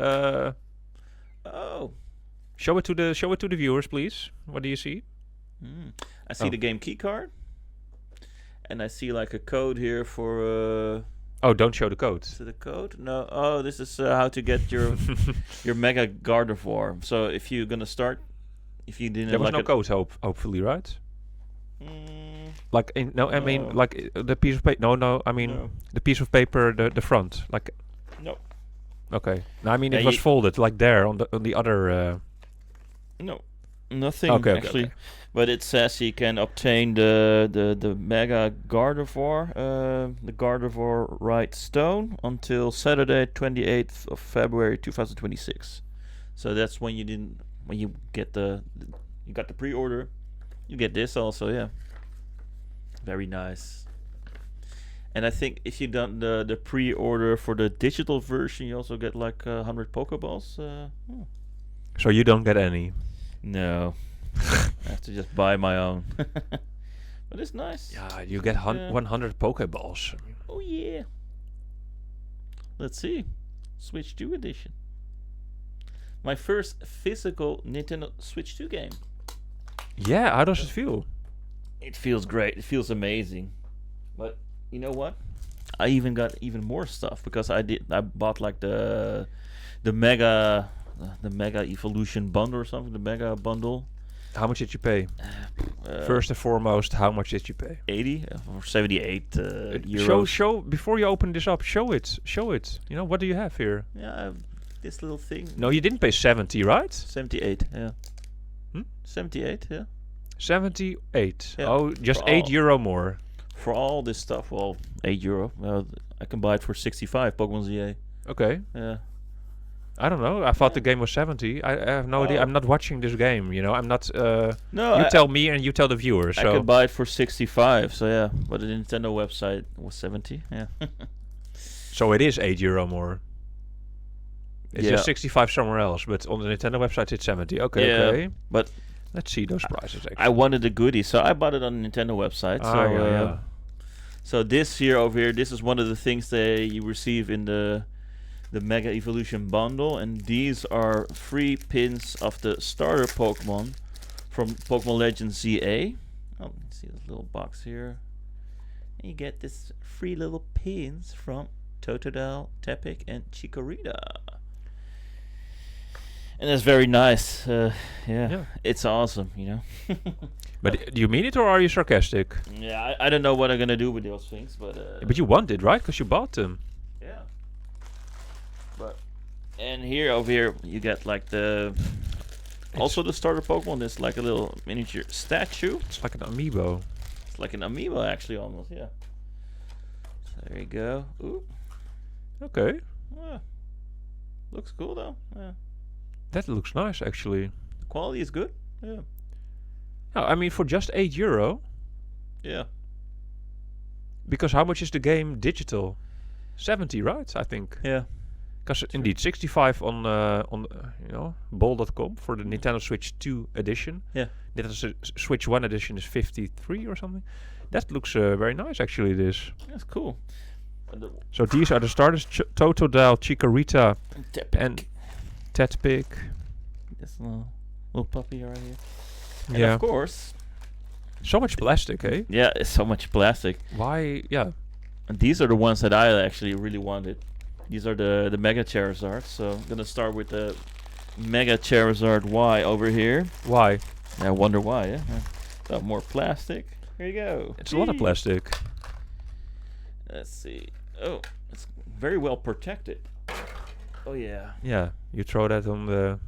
Show it to the viewers, please. What do you see? I see the game key card, and I see like a code here for. Don't show the code. Is it a code? No. Oh, this is how to get your your Mega Gardevoir. So if you're gonna start, if you didn't. There was no code, hopefully, right? Like I mean like the piece of paper. No. I mean the piece of paper, the front, like. No. Okay. No, I mean it was folded like there on the other. No, nothing actually. Okay. But it says you can obtain the Mega Gardevoir, the Gardevoir Right Stone until Saturday, 28th of February 2026. So that's when you got the pre-order. You get this also, yeah. Very nice. And I think if you done the pre-order for the digital version, you also get like 100 Pokeballs. So you don't get any? No. I have to just buy my own. But it's nice. Yeah, you get 100 Pokeballs. Oh yeah. Let's see. Switch 2 edition. My first physical Nintendo Switch 2 game. Yeah, how does it feel? It feels great. It feels amazing. But you know what? I even got even more stuff because I bought like the Mega Evolution bundle or something, the Mega bundle. How much did you pay? First and foremost, how much did you pay? 80 or 78 euros. Show before you open this up. Show it. What do you have here? Yeah, I have this little thing. No, you didn't pay 70, right? 78. Yeah. 78. Yeah. 78. Yeah. Oh, just €8 more. For all this stuff, well, €8. Well, I can buy it for 65. Pokemon ZA. Okay. Yeah. I don't know. I thought the game was 70. I have no idea. I'm not watching this game. I'm not. No. You tell me and you tell the viewers. I could buy it for 65. So yeah, but the Nintendo website was 70. Yeah. So it is €8 more. It's just 65 somewhere else, but on the Nintendo website it's 70. Okay. But let's see those prices. Actually. I wanted the goodie, so I bought it on the Nintendo website. So this here over here, this is one of the things that you receive in the Mega Evolution bundle, and these are free pins of the starter Pokemon from Pokemon Legends ZA. Oh, see this little box here. And you get this free little pins from Totodile, Tepig, and Chikorita. And that's very nice. Yeah, it's awesome, But do you mean it or are you sarcastic? Yeah, I don't know what I'm gonna do with those things, but. But you want it, right? Because you bought them. Yeah. And over here you get like also the starter Pokemon. There's like a little miniature statue. It's like an amiibo. It's like an amiibo actually, almost. Yeah. So there you go. Ooh. Okay. Yeah. Looks cool though. Yeah. That looks nice actually. The quality is good. Yeah. No, I mean for just €8. Yeah. Because how much is the game digital? 70, right? I think. Yeah. Because indeed 65 on bol.com for the Nintendo Switch 2 edition. Yeah. The Switch 1 edition is 53 or something. That looks very nice actually. This. That's cool. So these are the starters: Totodile, Chikorita, and Tepig. This little puppy right here. And yeah. of course. So much plastic, eh? Yeah, it's so much plastic. Why? Yeah. And these are the ones that I actually really wanted. These are the Mega Charizard. So I'm gonna start with the Mega Charizard Y over here. Why? I wonder why. Yeah. So more plastic. Here you go. It's a lot of plastic. Let's see. Oh, it's very well protected. Oh yeah. Yeah. You throw that on the.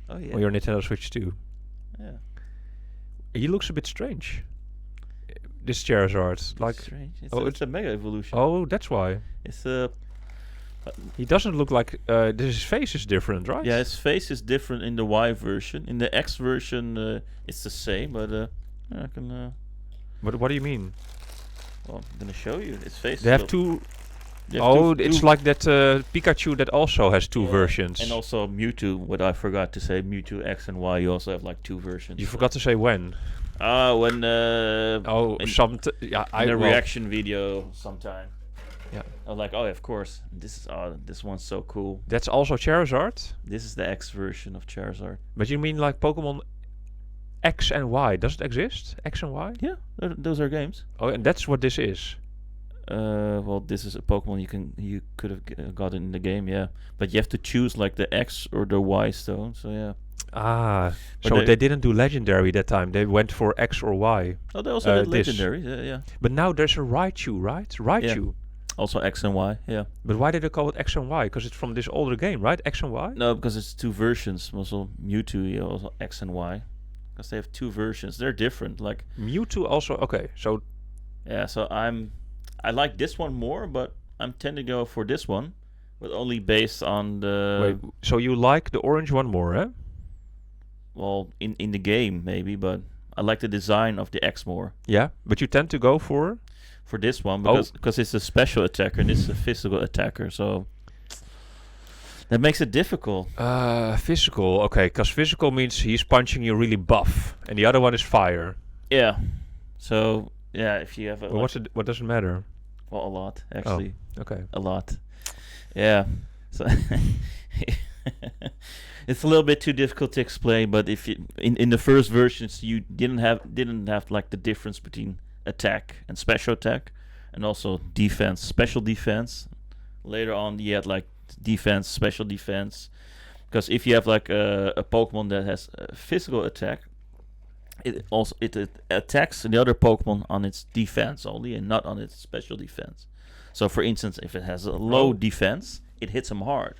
Oh yeah. On your Nintendo Switch 2. Yeah. He looks a bit strange. This Charizard, like, Strange. it's a Mega Evolution. oh, that's why. It's He doesn't look like his face is different, right? yeah, his face is different in the Y version. In the X version, it's the same, but I can. What do you mean? Well, I'm gonna show you his face. They have two. they have Oh, two- it's two- like that Pikachu that also has two yeah, versions. and also Mewtwo. What I forgot to say, Mewtwo X and Y. You also have like two versions. You forgot to say when. When Oh, in- yeah, in a well, reaction video sometime. Yeah. I was like, oh, of course. This one's so cool. That's also Charizard. This is the X version of Charizard. But you mean like Pokemon X and Y? Does it exist? X and Y? Yeah, those are games. Oh, and that's what this is. Well, this is a Pokemon you could have gotten in the game, yeah. But you have to choose like the X or the Y stone. So yeah. Ah, But so they- they didn't do Legendary that time. They went for X or Y. Oh, they also did this. legendary. Yeah. But now there's a Raichu, right? Raichu. Also X and Y. Yeah. But why did they call it X and Y? Because it's from this older game, right? X and Y? No, because it's two versions. Also Mewtwo, yeah, also X and Y. Because they have two versions. They're different. Like Mewtwo also. Okay, so yeah. So I like this one more, but I'm tending to go for this one, but only based on the wait. So you like the orange one more, eh? well in the game maybe, but I like the design of the X more. Yeah, but you tend to go for. For this one Oh. because it's a special attacker and this is a physical attacker, so that makes it difficult. Physical, okay, because physical means he's punching you really buff, and the other one is fire. Yeah. So yeah, if you have a But what does it matter? well, a lot actually, Okay. a lot. Yeah. So it's a little bit too difficult to explain, but if you in the first versions you didn't have like the difference between attack and special attack, and also defense, special defense. Later on, you had like defense, special defense. Because if you have like a Pokemon that has a physical attack, it attacks the other Pokemon on its defense only, and not on its special defense. So, for instance, if it has a low defense, it hits them hard.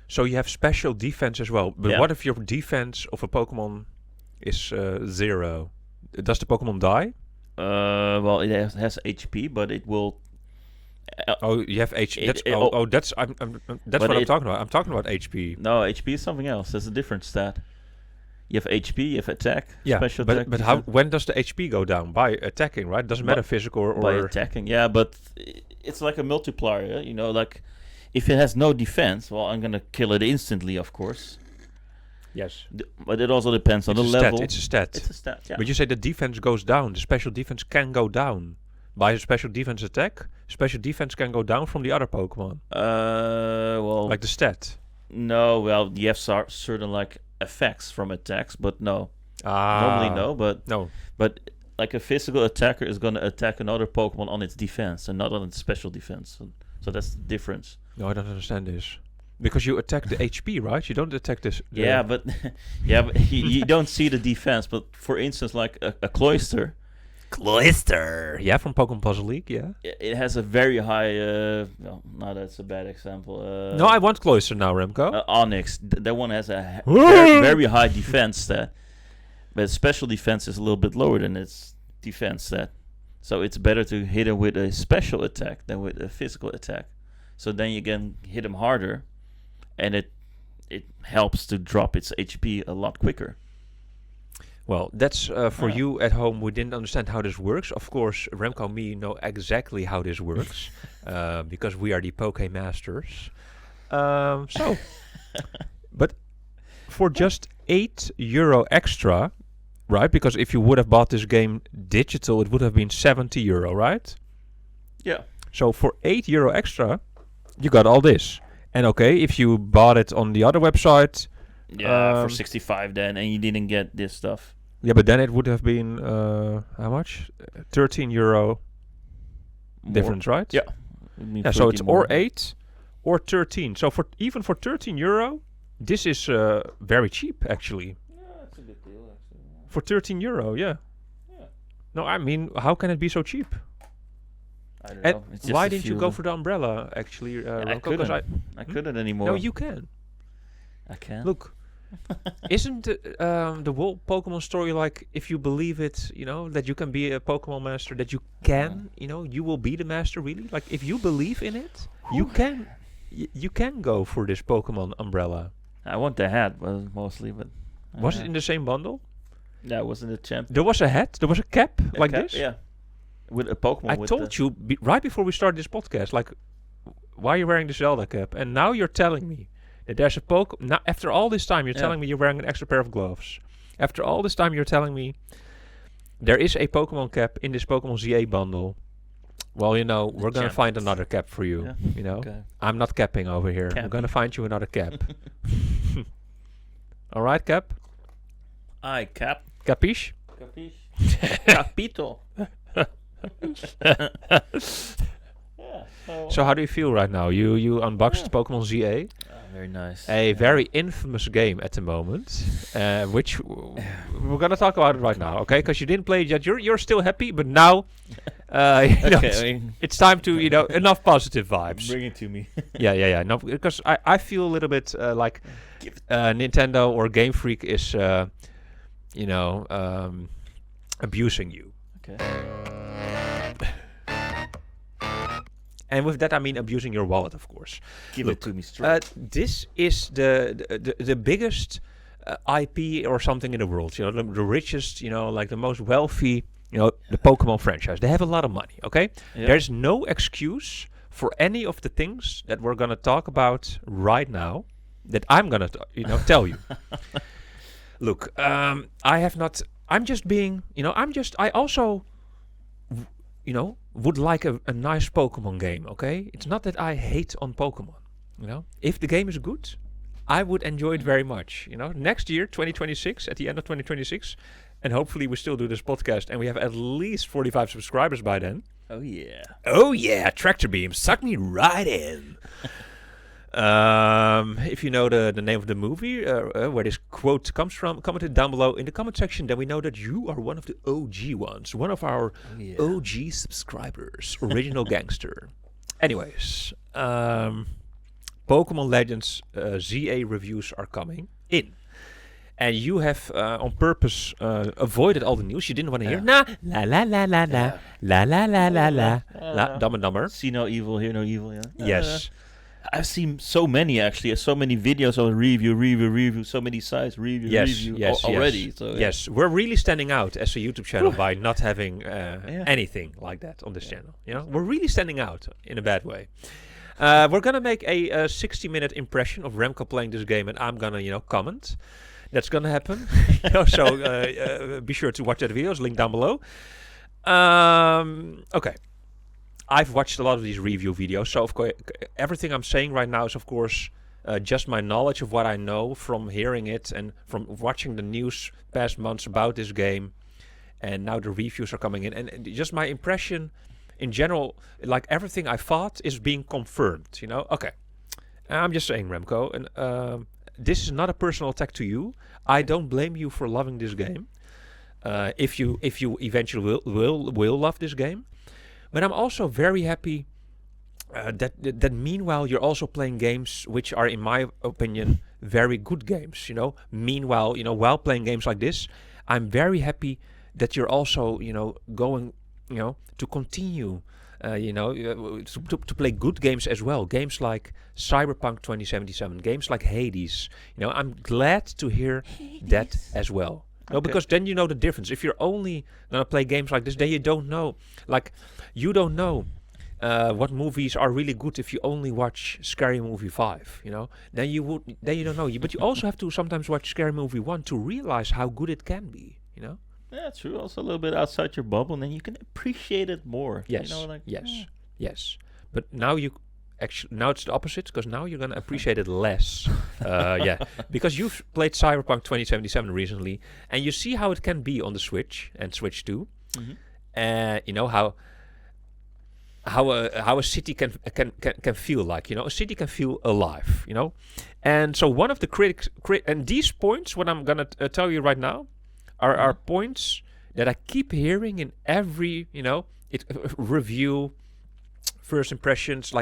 So you have special defense as well. But Yeah. what if your defense of a Pokemon is 0? Does the Pokemon die? Well, it has HP, but it will. Oh, you have HP. It- That's that's But what I'm it- talking about. I'm talking about HP. No, HP is something else. That's a different stat. You have HP, you have attack, Yeah, special but attack. but how when does the HP go down? By attacking, right? Doesn't matter physical or by attacking? Yeah, but it's like a multiplier. You know, like if it has no defense, well, I'm gonna kill it instantly, of course. yes. But it also depends on It's the a level. stat. It's a stat. It's a stat. Yeah. But you say the defense goes down. The special defense can go down. By a special defense attack, special defense can go down from the other Pokemon. Well, Like the stat. no. Well, you have certain like effects from attacks, but no. Ah. Normally, no. But No. like a physical attacker is gonna attack another Pokemon on its defense and not on its special defense. So that's the difference. No, I don't understand this. Because you attack the HP, right? You don't attack this. Yeah, but you don't see the defense. But for instance, like a Cloyster, Yeah, from Pokemon Puzzle League, yeah. it has a very high. Well, no, that's a bad example. No, I want Cloyster now, Remco. Onyx. That one has a Woo! very high defense stat, but special defense is a little bit lower than its defense stat. So it's better to hit him with a special attack than with a physical attack. So then you can hit him harder, and it helps to drop its HP a lot quicker. Well, that's for Yeah. you at home who didn't understand how this works. Of course, Remco and me know exactly how this works because we are the Poke Masters. But for just €8 extra, right? Because if you would have bought this game digital, it would have been €70, right? Yeah. So for €8 extra, you got all this. And okay, if you bought it on the other website, Yeah, for 65 then, and you didn't get this stuff. yeah, but then it would have been how much? €13 More. difference, right? Yeah. Would mean Yeah, so 30 it's more. or 8 or 13. So even for €13, this is very cheap actually. Yeah, that's a good deal actually. For €13, yeah. Yeah. No, I mean, how can it be so cheap? I don't And know. It's just why a didn't you few go of for the umbrella actually? I Remco? 'Cause couldn't. I couldn't anymore. no, you can. I can. Look, Isn't the whole Pokemon story like, if you believe it, that you can be a Pokemon master, that you can, you will be the master, really? Like, if you believe in it, you can you can go for this Pokemon umbrella. I want the hat, mostly, but... Was it in the same bundle? Yeah, it was in the champ. There was a hat? There was a cap like cap, this? Yeah. With a Pokemon. I told you right before we started this podcast, like, why are you wearing the Zelda cap? And now you're telling me that there's a Pokemon... Now, after all this time, you're telling me you're wearing an extra pair of gloves. After all this time, you're telling me there is a Pokemon cap in this Pokemon ZA bundle. Well, we're going to find another cap for you, Okay. I'm not capping over here. I'm going to find you another cap. All right, Cap? I cap. Capiche? Capito. So how do you feel right now? You unboxed Pokemon ZA. Very nice. A very infamous game at the moment, which we're gonna talk about it right now, okay? Because you didn't play it yet. You're still happy, but now, it's time to enough positive vibes. Bring it to me. Yeah. No, because I feel a little bit like Nintendo or Game Freak is abusing you. Okay. And with that, I mean abusing your wallet, of course. Give it to me straight. This is the biggest IP or something in the world. The richest, like the most wealthy, the Pokemon franchise. They have a lot of money, okay? Yeah. There's no excuse for any of the things that we're going to talk about right now that I'm going to, tell you. Look, I have not... I'm just being... I also... would like a nice Pokemon game, okay? It's not that I hate on Pokemon, If the game is good, I would enjoy it very much, Next year, 2026, at the end of 2026, and hopefully we still do this podcast and we have at least 45 subscribers by then. Oh, yeah. Oh, yeah, Tractor Beam, suck me right in. If you know the name of the movie, where this quote comes from, comment it down below in the comment section. Then we know that you are one of the OG ones, one of our OG subscribers, original gangster. Anyways, Pokemon Legends ZA reviews are coming in. And you have on purpose avoided all the news. You didn't want to hear la la la la la la la la la la Dumb and Dumber. See no evil, hear no evil. Yeah. Yes. I've seen so many actually, so many videos on review, so many sites review already. So yes, we're really standing out as a YouTube channel by not having anything like that on this channel. We're really standing out in a bad way. We're gonna make a 60-minute impression of Remco playing this game, and I'm gonna comment. That's gonna happen. So be sure to watch that video. It's linked down below. Okay. I've watched a lot of these review videos, so of course, everything I'm saying right now is, of course, just my knowledge of what I know from hearing it and from watching the news past months about this game. And now the reviews are coming in. And just my impression in general, like everything I thought is being confirmed, Okay. I'm just saying, Remco, and this is not a personal attack to you. I don't blame you for loving this game. If you eventually will love this game. But I'm also very happy that meanwhile you're also playing games which are, in my opinion, very good games. Meanwhile, while playing games like this, I'm very happy that you're also, going, to continue, to play good games as well. Games like Cyberpunk 2077, games like Hades. I'm glad to hear that as well. No, because then you know the difference. If you're only gonna play games like this, then you don't know. Like, you don't know what movies are really good if you only watch Scary Movie 5. Then you don't know. But you also have to sometimes watch Scary Movie 1 to realize how good it can be. Yeah, true. Also a little bit outside your bubble, and then you can appreciate it more. Yes. Yes. But now now it's the opposite, because now you're going to appreciate it less. Because you've played Cyberpunk 2077 recently, and you see how it can be on the Switch and Switch 2. Mm-hmm. How a city can feel like. A city can feel alive. And so one of the critics, and these points, what I'm going to tell you right now, are points that I keep hearing in every review, first impressions,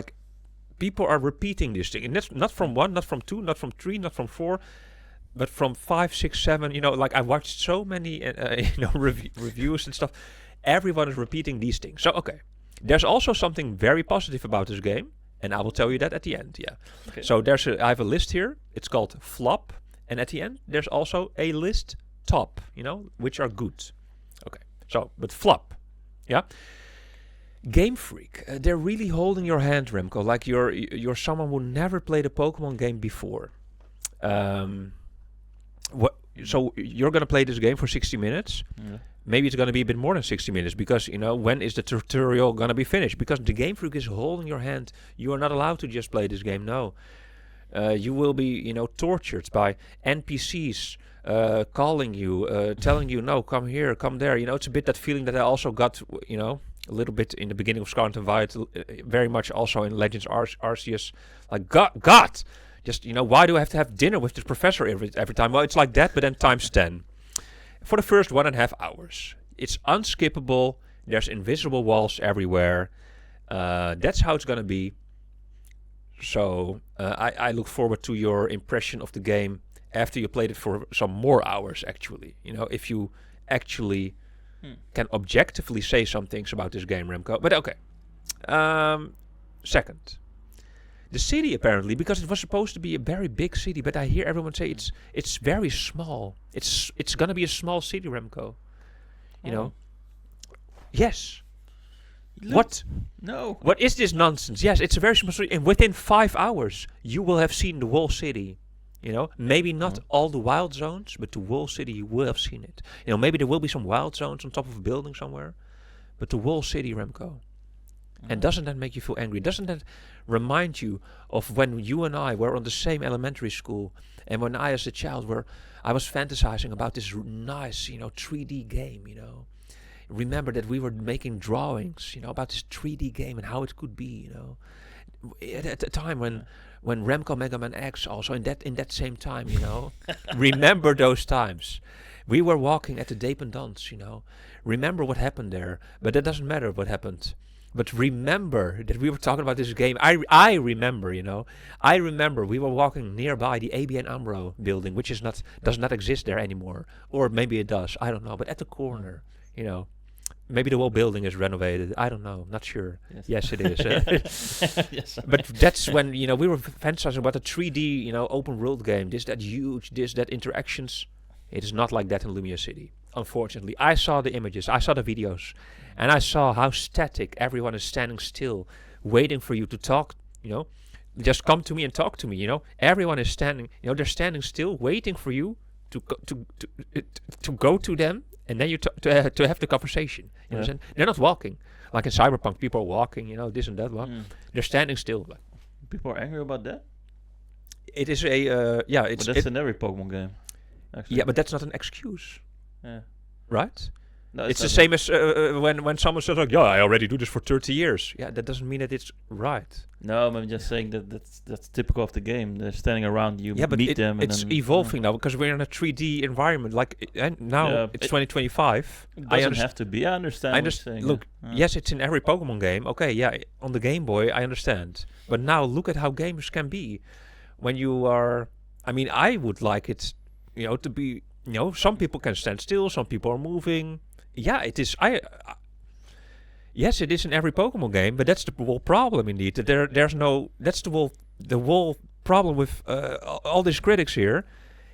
people are repeating this thing, and that's not from 1, not from 2, not from 3, not from 4. but from 5, 6, 7, like I watched so many, reviews and stuff. Everyone is repeating these things. So, okay. There's also something very positive about this game, and I will tell you that at the end, yeah. Okay. So I have a list here. It's called flop, and at the end, there's also a list top, which are good. Okay. So, but flop, yeah. Game Freak, they're really holding your hand, Remco, like you're someone who never played a Pokemon game before. So you're gonna play this game for 60 minutes. Yeah. Maybe it's gonna be a bit more than 60 minutes because when is the tutorial gonna be finished? Because the Game Freak is holding your hand. You are not allowed to just play this game. No, you will be tortured by NPCs calling you, telling you no, come here, come there. It's a bit that feeling that I also got. A little bit in the beginning of Scarlet and Violet, very much also in Legends Arceus. Like God. Just, why do I have to have dinner with this professor every time? Well, it's like that, but then times 10. For the first 1.5 hours. It's unskippable. There's invisible walls everywhere. That's how it's going to be. So I look forward to your impression of the game after you played it for some more hours, actually. If you actually can objectively say some things about this game, Remco. But okay. Second. The city, apparently, because it was supposed to be a very big city, but I hear everyone say it's very small. It's gonna be a small city, Remco. Yes. What? No. What is this nonsense? Yes, it's a very small city, and within 5 hours, you will have seen the whole city. Maybe not all the wild zones, but the whole city, you will have seen it. Maybe there will be some wild zones on top of a building somewhere, but the whole city, Remco. And doesn't that make you feel angry? Doesn't that remind you of when you and I were on the same elementary school, and when I, as a child, I was fantasizing about this nice, 3D game, Remember that we were making drawings, about this 3D game and how it could be, At the time when Remco Mega Man X also in that same time, Remember those times. We were walking at the Dependance, Remember what happened there, but that doesn't matter what happened. But remember that we were talking about this game. I remember, I remember we were walking nearby the ABN AMRO building, which does not exist there anymore. Or maybe it does, I don't know. But at the corner, maybe the whole building is renovated. I don't know, not sure. Yes it is. Yes. But that's when, we were fantasizing about a 3D, open world game. That huge, that interactions. It is not like that in Lumia City, unfortunately. I saw the images, I saw the videos. And I saw how static everyone is standing still, waiting for you to talk, Just come to me and talk to me, Everyone is standing, they're standing still, waiting for you to go to them, and then to have the conversation. You know, they're not walking like in Cyberpunk. People are walking, this and that. They're standing still. People are angry about that. It is a But that's in every Pokemon game. Actually. Yeah, but that's not an excuse. Yeah. Right. No, it's the same as when someone says, like, I already do this for 30 years. Yeah, that doesn't mean that it's right. No, I'm just saying that's typical of the game. They're standing around you, but meet them. And it's then, evolving now because we're in a 3D environment. And now it's 2025. It doesn't have to be. I understand. What you're saying. Look, yes, it's in every Pokemon game. Okay, yeah, on the Game Boy, I understand. But now look at how games can be. When you are... I would like it, to be... some people can stand still. Some people are moving. Yeah, it is. Yes, it is in every Pokemon game, but that's the whole problem indeed. That there's no. That's the whole problem with all these critics here,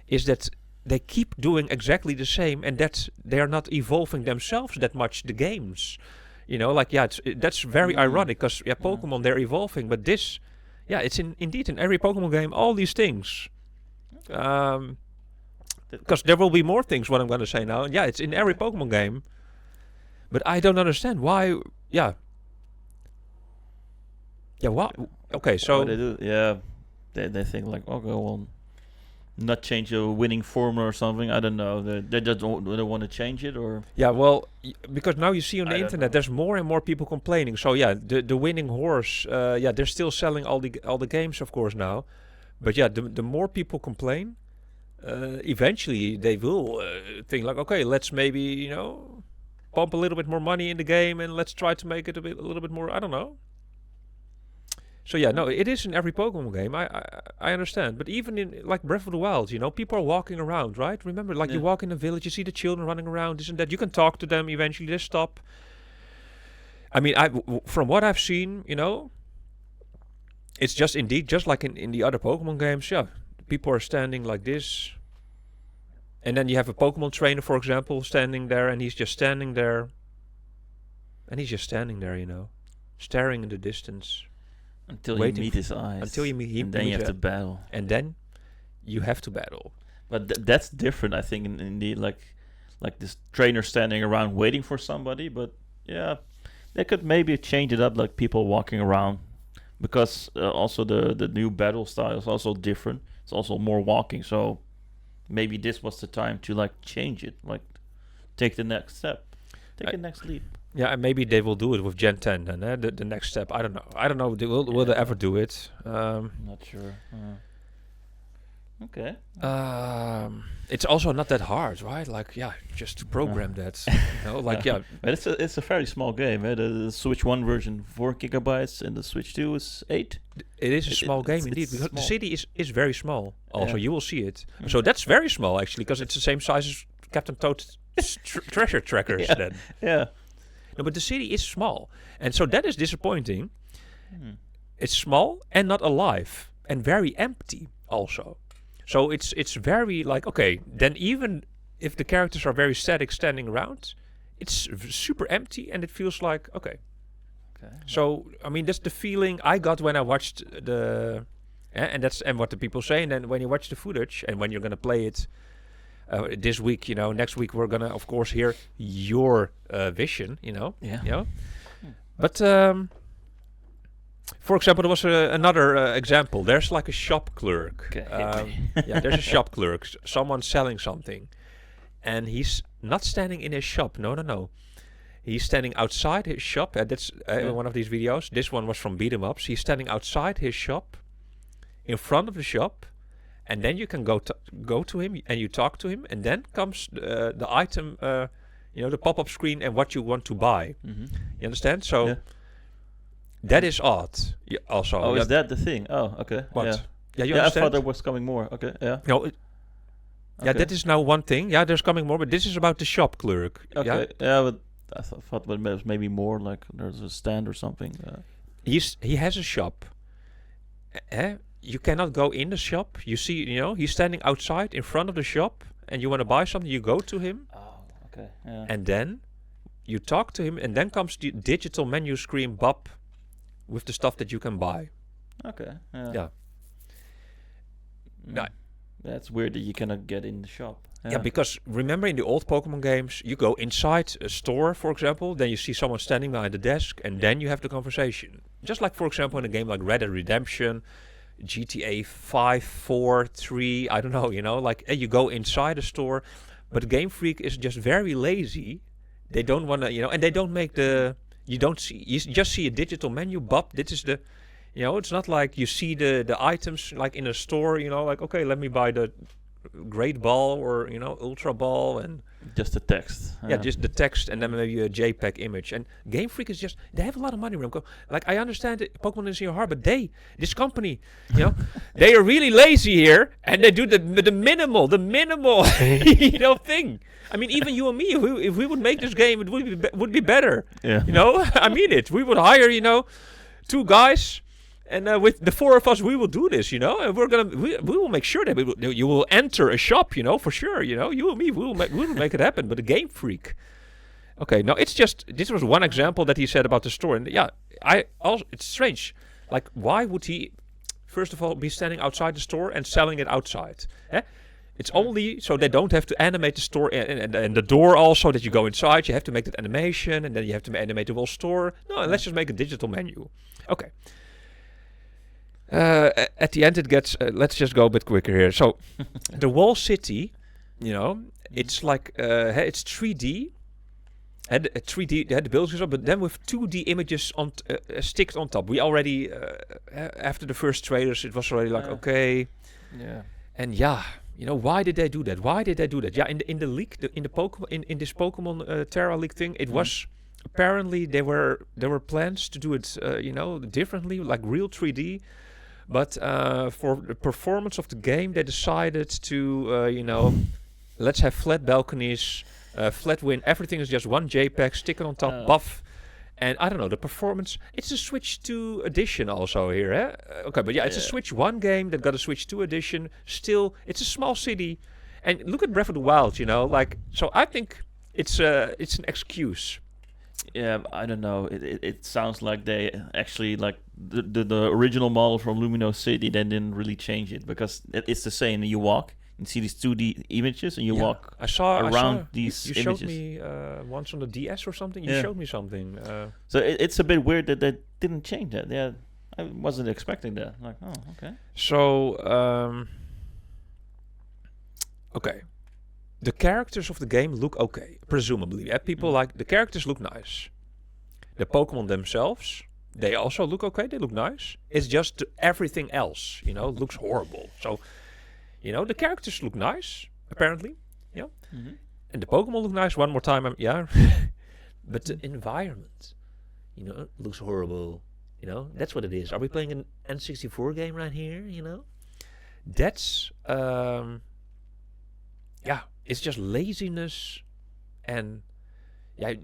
is that they keep doing exactly the same, and that they are not evolving themselves that much. The games, that's very ironic because Pokemon they're evolving, but this, it's indeed in every Pokemon game all these things. Because there will be more things, what I'm going to say now. And it's in every Pokemon game. But I don't understand why... what? Okay, so... What they do, they think like, okay, well, not change a winning formula or something. I don't know. They just don't want to change it, or... Yeah, well, because now you see on the internet, there's more and more people complaining. So the winning horse, they're still selling all the games, of course, now. But the more people complain... eventually they will think like, okay, let's maybe pump a little bit more money in the game and let's try to make it a little bit more, I don't know. So yeah, no, it is in every Pokemon game. I understand, but even in like Breath of the Wild, people are walking around, right? Remember, like you walk in a village, you see the children running around, this and that. You can talk to them. Eventually, they stop. I mean, from what I've seen, it's just indeed just like in the other Pokemon games. Yeah, people are standing like this, and then you have a Pokemon trainer, for example, standing there, and he's just standing there, staring in the distance. Until you meet his eyes. Until you meet him. And then you have to battle. And then you have to battle. But that's different, I think, in the like this trainer standing around waiting for somebody. But yeah, they could maybe change it up, like people walking around, because also the new battle style is also different. It's also more walking. So maybe this was the time to like change it, like take the next step, take the next leap. Yeah, and maybe they will do it with Gen 10 then, the next step. I don't know. Will they ever do it? Not sure. Okay. It's also not that hard, right? Like, just to program that. But it's a very small game. The Switch 1 version, 4 gigabytes, and the Switch 2 is 8. It is a small game indeed, because the city is very small. Also, you will see it. Mm. So that's very small, actually, because it's the same size as Captain Toad's treasure trackers then. Yeah. No, but the city is small, and so that is disappointing. It's small and not alive, and very empty also. So it's very like, okay, then even if the characters are very static standing around, it's super empty, and it feels like, okay. So I mean, that's the feeling I got when I watched and what the people say, and then when you watch the footage, and when you're gonna play it. This week, next week we're gonna, of course, hear your vision, Yeah. But for example, there was another example. There's like a shop clerk. There's a shop clerk, someone selling something, and he's not standing in his shop. No. He's standing outside his shop. That's one of these videos. This one was from Beat 'em Ups. He's standing outside his shop, in front of the shop. And then you can go to him and you talk to him, and then comes the item, the pop-up screen and what you want to buy. Mm-hmm. You understand? So that is odd. Also. Oh, is that the thing? Oh, okay. What? Yeah, you understand? I thought there was coming more. Okay, yeah. No. That is now one thing. Yeah, there's coming more, but this is about the shop clerk. Okay. Yeah, but I thought there was maybe more. Like there's a stand or something. He has a shop. You cannot go in the shop. You see, he's standing outside in front of the shop, and you want to buy something, you go to him. Oh, okay. Yeah. And then you talk to him, and then comes the digital menu screen pop with the stuff that you can buy. Okay. Yeah. That's weird that you cannot get in the shop. Yeah, because remember in the old Pokemon games, you go inside a store, for example, then you see someone standing behind the desk, and then you have the conversation. Just like, for example, in a game like Red Dead Redemption, GTA 5, 4, 3, I don't know, you go inside a store, but Game Freak is just very lazy. They don't want to, and they don't make you just see a digital menu, this is the, it's not like you see the items like in a store, like, okay, let me buy the Great Ball or, Ultra Ball, and just the text. Just the text, and then maybe a JPEG image. And Game Freak is they have a lot of money, Remco. Like, I understand that Pokemon is in your heart, but this company, they are really lazy here, and they do the minimal, thing. I mean, even you and me, if we would make this game, it would be better. Yeah. I mean it. We would hire, 2 guys. And with the 4 of us, we will do this, and we will make sure that you will enter a shop, for sure, you and me, we will make it happen. But the Game Freak, okay, no, it's just this was one example that he said about the store, and it's strange, like why would he, first of all, be standing outside the store and selling it outside? It's only so they don't have to animate the store and the door also that you go inside. You have to make that animation, and then you have to animate the whole store. No, let's just make a digital menu. Okay. At the end it gets, let's just go a bit quicker here. So the wall city, it's like, it's 3D. And 3D, the buildings, but then with 2D images on sticked on top. We already, after the first trailers, it was already like, okay. Yeah. And why did they do that? Yeah, in the leak, in this Pokemon Terra leak thing, it was apparently there were plans to do it, differently, like real 3D. But for the performance of the game, they decided to, let's have flat balconies, flat win. Everything is just one JPEG, stick it on top, buff. And I don't know, the performance, it's a Switch 2 edition also here, eh? Okay, but it's a Switch 1 game that got a Switch 2 edition. Still, it's a small city. And look at Breath of the Wild, so I think it's an excuse. Yeah, I don't know. It sounds like they actually, like, the original model from Lumino City, they didn't really change it, because it's the same. You walk and see these 2D images, and you walk around these you images. You showed me once on the DS or something. You showed me something. So it's a bit weird that they didn't change that. Yeah, I wasn't expecting that. Like, oh, okay. So, okay. The characters of the game look okay, presumably. Yeah? People like the characters look nice. The Pokemon themselves, they also look okay. They look nice. It's just everything else, looks horrible. So, the characters look nice, apparently. Yeah. Mm-hmm. And the Pokemon look nice. One more time, but the environment, looks horrible. That's what it is. Are we playing an N64 game right here? That's it's just laziness, and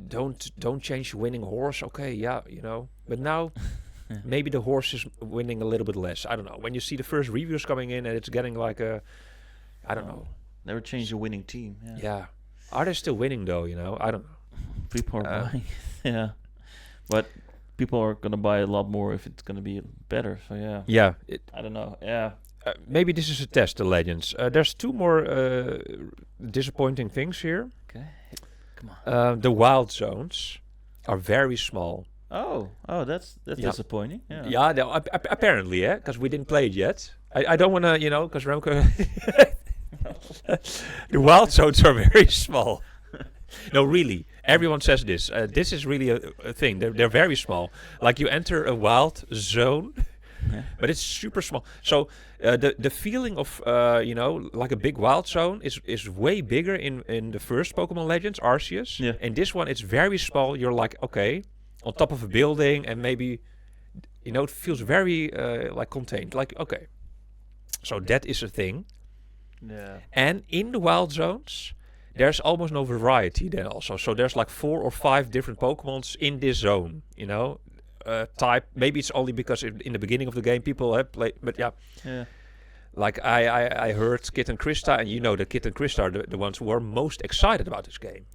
don't change the winning horse. Okay, but now maybe the horse is winning a little bit less. I don't know. When you see the first reviews coming in and it's getting like I don't know. Never change the winning team. Yeah. Are they still winning though? I don't know. People are buying. Yeah, but people are gonna buy a lot more if it's gonna be better. So yeah. Yeah. I don't know. Yeah. Maybe this is a test, the Legends. There's two more disappointing things here. Okay, come on. The wild zones are very small. Oh, that's disappointing. Yeah. Yeah, apparently, because we didn't play it yet. I don't want to, because Remco... The wild zones are very small. No, really. Everyone says this. This is really a thing. They're very small. Like you enter a wild zone... Yeah. But it's super small. So the feeling of like a big wild zone is way bigger in the first Pokemon Legends, Arceus. Yeah. And this one, it's very small. You're like, okay, on top of a building, and maybe it feels very like contained. Like, okay, so that is a thing. Yeah. And in the wild zones, there's almost no variety then also. So there's like 4 or 5 different Pokemons in this zone. Type. Maybe it's only because in the beginning of the game people have played, but yeah. Like I heard Kit and Krista, and that Kit and Krista are the ones who were most excited about this game.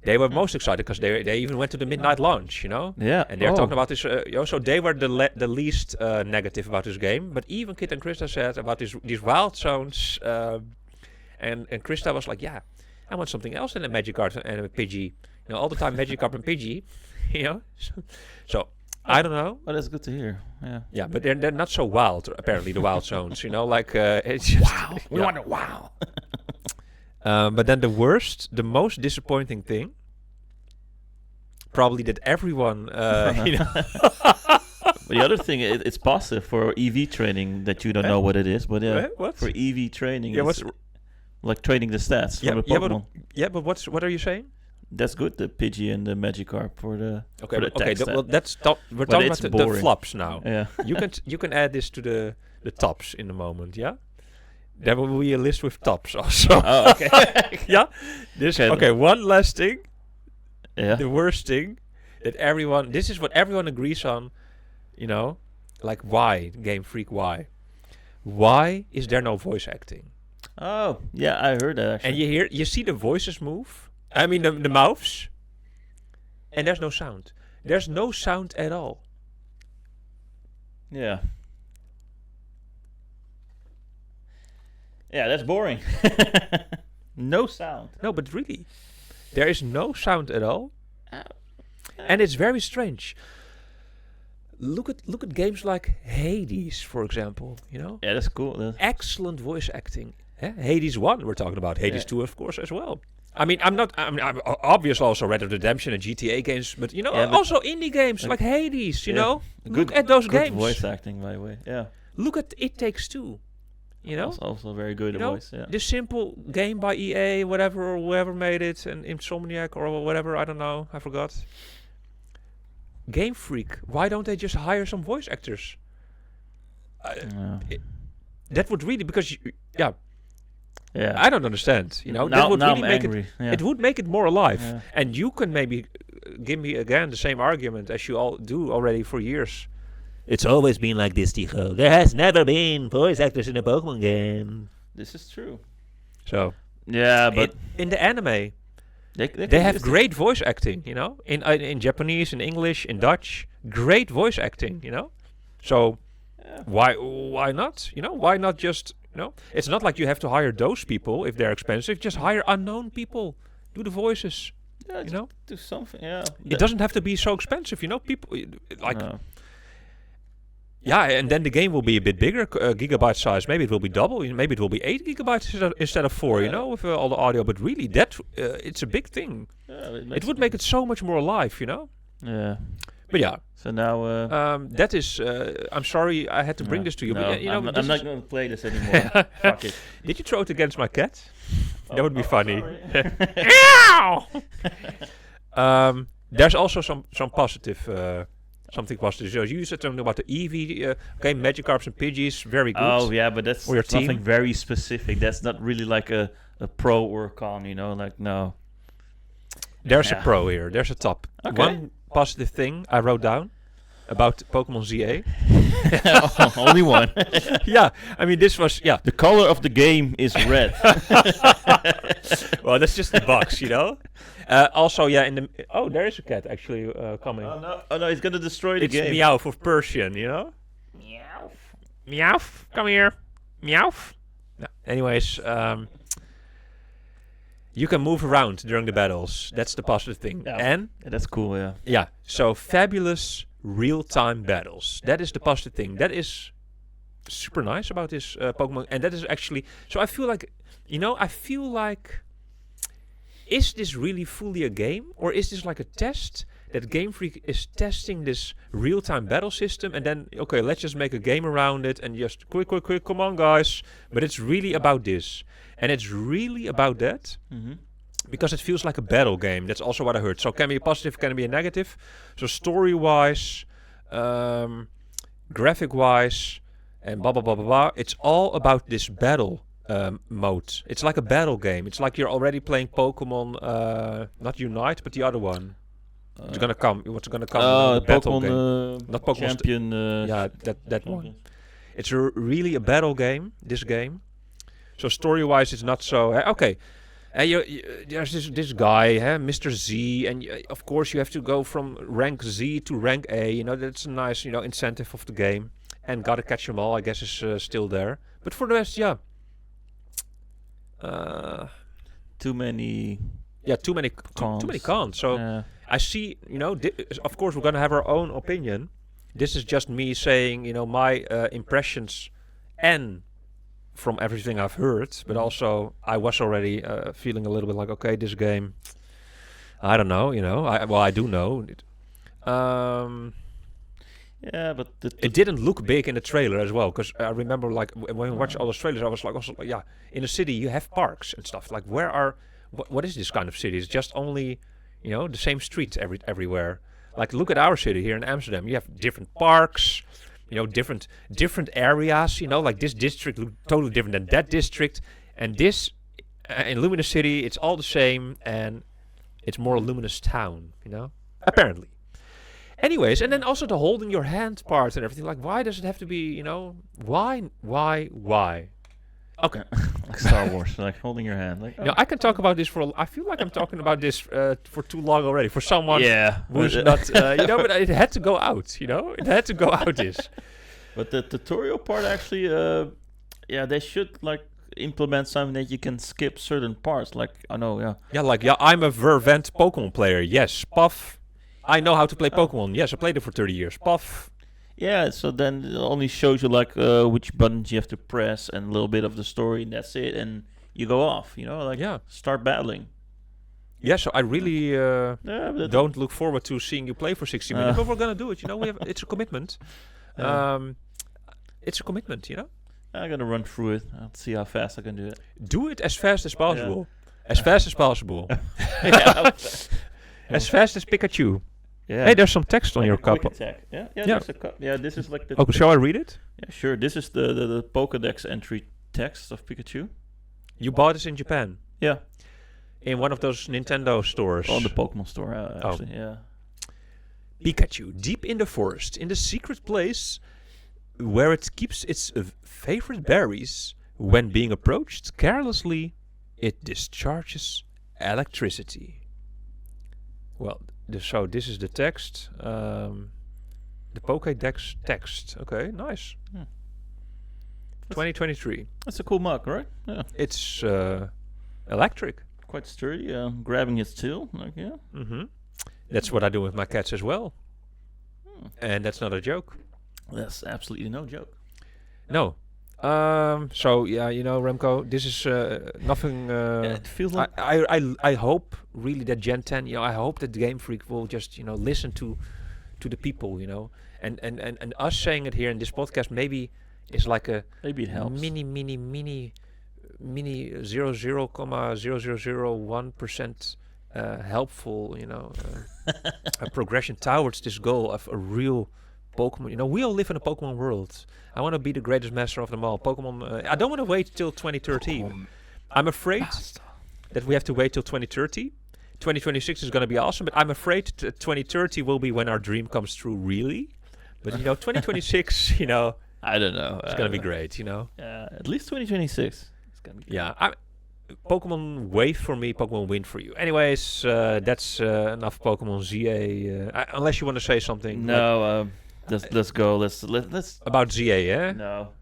They were most excited because they even went to the midnight launch. Yeah. And they're talking about this. So they were the least negative about this game. But even Kit and Krista said about these wild zones, and Krista was like, yeah, I want something else than a Magikarp and a Pidgey. All the time Magikarp and Pidgey. So. I don't know. Well, that's good to hear. Yeah. Yeah, but they're not so wild, apparently, the wild zones. Like it's just wow. We want it wow. But then the most disappointing thing, probably that everyone, The other thing, it's positive for EV training that you don't know what it is, but what? For EV training, what's like training the stats from the Pokemon. But what are you saying? That's good, the Pidgey and the Magikarp for the well, that's we're talking about the flops now. Yeah. You can add this to the tops in a moment, yeah? There will be a list with tops also. Oh, okay. Yeah? Okay, one last thing. Yeah. The worst thing that this is what everyone agrees on, like why, Game Freak, why? Why is there no voice acting? Oh, yeah, I heard that actually. And you see the voices move. I mean the mouths, and there's no sound. There's no sound at all. Yeah. Yeah, that's boring. No sound. No, but really, there is no sound at all, and it's very strange. Look at games like Hades, for example. Yeah, that's cool. Excellent voice acting. Hades 1, we're talking about. Hades 2, of course, as well. I mean, I'm obviously also Red Dead Redemption and GTA games, but also indie games like Hades. Look at those games. Good voice acting, by the way. Yeah. Look at It Takes Two. You know, also very good voice. Yeah. This simple game by EA, whatever, or whoever made it, and Insomniac or whatever, I don't know, I forgot. Game Freak, why don't they just hire some voice actors? That would really, because I don't understand. You know, that would really make it. Yeah. It would make it more alive, and you can maybe give me again the same argument as you all do already for years. It's always been like this, Tycho. There has never been voice actors in a Pokemon game. This is true. So yeah, but in the anime, they have great voice acting. You know, in Japanese, in English, in Dutch, great voice acting. You know, so why not? You know, why not just It's not like you have to hire those people if they're expensive. Just hire unknown people, do the voices. Yeah, do something. Yeah, it doesn't have to be so expensive. You know, people like. Yeah, and then the game will be a bit bigger, gigabyte size. Maybe it will be double. Maybe it will be 8 gigabytes instead of 4. You know, with all the audio. But really, it's a big thing. Yeah, it would make it so much more alive. You know. Yeah. But yeah. So now that is. I'm sorry, I had to bring this to you. No, but, I'm not going to play this anymore. Fuck it. Did you throw it against my cat? That would be funny. There's also some positive. Something positive. So you said something about the Eevee. Okay, Magikarps and Pidgeys, very good. Oh yeah, but that's something very specific. That's not really like a pro or a con. You know, like no. There's a pro here. There's a top. Okay. One positive thing I wrote down about Pokemon ZA. Only one. Yeah, I mean this was The color of the game is red. Well, that's just the box, you know. Also, there is a cat actually coming. Oh no, he's gonna destroy the game. It's Meowth of Persian, you know. Meowth, come here, Meowth. No, anyways, you can move around during the battles. That's the positive thing, and that's cool. Yeah. Yeah. So fabulous real-time battles. That is the positive thing. That is super nice about this Pokemon, and that is actually. So I feel like. Is this really fully a game, or is this like a test that Game Freak is testing this real-time battle system, and then let's just make a game around it and just quick, come on guys. But it's really about this, and it's really about that because it feels like a battle game. That's also what I heard. So can be a positive, can be a negative. So story-wise, graphic-wise, and blah blah blah blah blah. It's all about this battle. Mode. It's like a battle game. It's like you're already playing Pokemon, not Unite, but the other one. What's gonna come? The battle game. Not Pokemon Champion. That one. It's really a battle game. This game. So story-wise, it's not so. There's this guy, Mr. Z, and of course you have to go from rank Z to rank A. You know, that's a nice, incentive of the game. And gotta catch them all, I guess, is still there. But for the rest, too many cons. Too many cons. So I see, of course we're gonna have our own opinion. This is just me saying, my impressions and from everything I've heard, but also I was already feeling a little bit like, okay, this game, I don't know, I do know. Yeah, but it didn't look big in the trailer as well, because I remember like when we watched all those trailers, I was like, also, in a city you have parks and stuff. Like, what is this kind of city? It's just only, the same streets everywhere. Like, look at our city here in Amsterdam. You have different parks, different areas. Like this district look totally different than that district, and this in Luminous City, it's all the same, and it's more a luminous town. Apparently. Anyways, and then also the holding your hand part and everything. Like, why does it have to be, why? Okay. Like Star Wars, like holding your hand. Like, I can talk about this I feel like I'm talking about this for too long already. For someone who's not, but it had to go out, It had to go out this. But the tutorial part actually, they should, like, implement something that you can skip certain parts. Like, I know, I'm a fervent Pokemon player. Yes, puff. I know how to play Pokemon. Yes, I played it for 30 years. Puff. Yeah, so then it only shows you like which buttons you have to press and a little bit of the story, and that's it. And you go off, start battling. Yeah, so I really don't look forward to seeing you play for 60 minutes. But we're going to do it, it's a commitment. It's a commitment, I'm gonna run through it. I'll see how fast I can do it. Do it as fast as possible. As fast as possible. Yeah. As fast as Pikachu. Yeah. Hey, there's some text on Like your a quick cup. attack. Yeah. Yeah. There's a yeah, this is like the. Oh, shall I read it? Yeah, sure. This is the Pokédex entry text of Pikachu. You bought this in Japan? Yeah. In one of those Nintendo stores? On the Pokemon store, actually. Yeah. Pikachu, deep in the forest, in the secret place where it keeps its favorite berries, when being approached carelessly, it discharges electricity. Well, so this is the text. The Pokédex text. Okay, nice. 2023. That's a cool mug, right? Yeah. It's electric. Quite sturdy. Grabbing his tail, like That's what I do with my cats as well. And that's not a joke. That's absolutely no joke. No. So yeah, Remco, this is nothing. It feels like I hope really that Gen 10. I hope that Game Freak will just listen to the people. And us saying it here in this podcast maybe is like a maybe it helps. mini 0.0001% helpful. A progression towards this goal of a real Pokemon. We all live in a Pokemon world. I want to be the greatest master of them all. Pokemon. I don't want to wait till 2030. I'm afraid that we have to wait till 2030. 2026 is going to be awesome, but I'm afraid 2030 will be when our dream comes true, really. But 2026, I don't know. it's going to be great. At least 2026. It's gonna be great. Yeah. Pokemon Wave for me, Pokemon Win for you. Anyways, that's enough Pokemon ZA. Unless you want to say something. No. Let's go. Let's About ZA, yeah? No.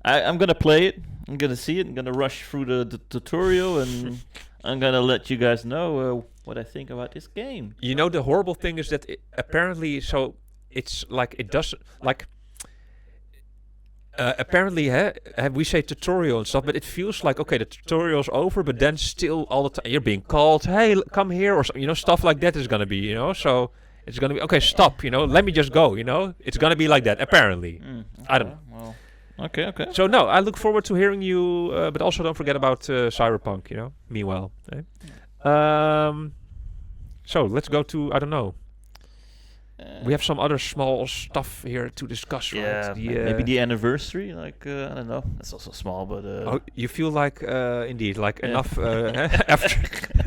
I'm gonna play it. I'm gonna see it. I'm gonna rush through the tutorial, and I'm gonna let you guys know what I think about this game. The horrible thing is that apparently, so it's like it doesn't like. Apparently, we say tutorial and stuff, but it feels like okay, the tutorial's over, but then still all the time you're being called. Hey, come here, or stuff like that is gonna be, So it's gonna be okay. Stop, let me just go. It's gonna be like that. Apparently, Okay, I don't know. well, okay. So no, I look forward to hearing you, but also don't forget about Cyberpunk. Meanwhile, so let's go to I don't know. We have some other small stuff here to discuss, yeah, right? maybe the anniversary. Like I don't know. That's also small, but oh, you feel like indeed like enough after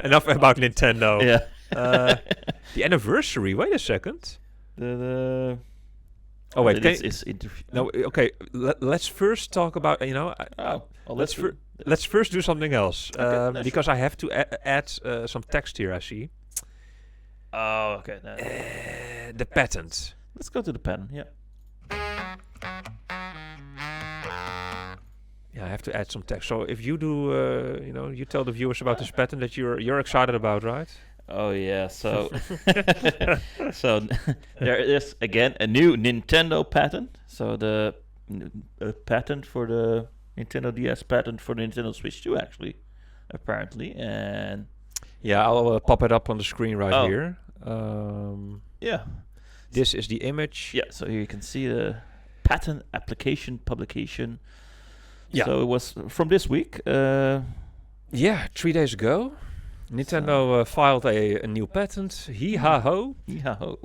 enough about Nintendo. Yeah. The anniversary. Wait a second. Oh wait. It's interview. No. Okay. Let's first talk about let's first do something else because I have to add some text here. I see. Oh, okay. The patent. Let's go to the patent. Yeah. Yeah, I have to add some text. So if you do, you tell the viewers about this patent that you're excited about, right? Oh yeah. So so there is again a new Nintendo patent. So the patent for the Nintendo DS patent for the Nintendo Switch 2 actually, apparently, and. Yeah, I'll pop it up on the screen right here. Yeah. This is the image. Yeah, so here you can see the patent application publication. Yeah. So it was from this week. 3 days ago. Nintendo filed a new patent. Hee-ha-ho. Hee-ha-ho.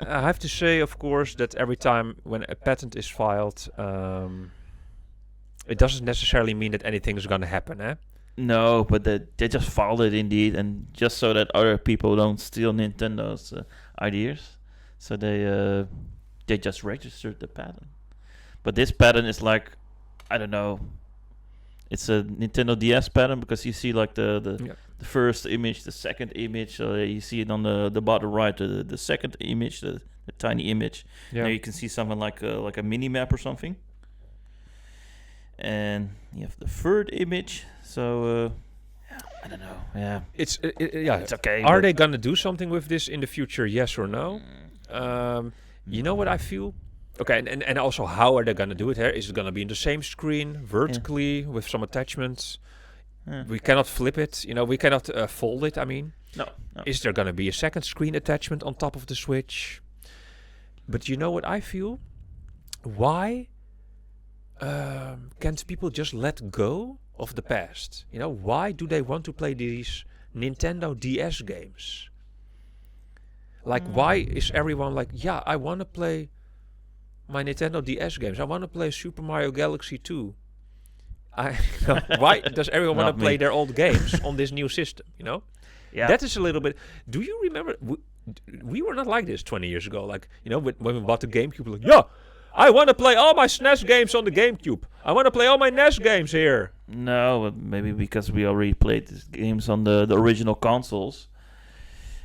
I have to say, of course, that every time when a patent is filed, it doesn't necessarily mean that anything is going to happen, eh? No, but they just filed it indeed, and just so that other people don't steal Nintendo's ideas, so they just registered the patent. But this patent is like, I don't know, it's a Nintendo DS patent because you see like the first image, the second image, you see it on the bottom right, the second image, the tiny image. Yeah. There you can see something like a mini map or something. And you have the third image. So I don't know. Yeah, it's okay. Are they gonna do something with this in the future? Yes or no? You know what I feel? Okay, and also how are they gonna do it? Here is it gonna be in the same screen vertically with some attachments? We cannot flip it. We cannot fold it. I mean, no. Is there gonna be a second screen attachment on top of the Switch? But you know what I feel? Why can't people just let go of the past? You know, why do they want to play these Nintendo DS games? Like, why is everyone like, yeah, I want to play my Nintendo DS games. I want to play Super Mario Galaxy 2. Why does everyone want to play their old games on this new system, you know? Yeah. That is a little bit... Do you remember... We were not like this 20 years ago. Like, you know, when we bought the GameCube, like, yeah, I want to play all my SNES games on the GameCube. I want to play all my NES games here. No, but maybe because we already played these games on the original consoles.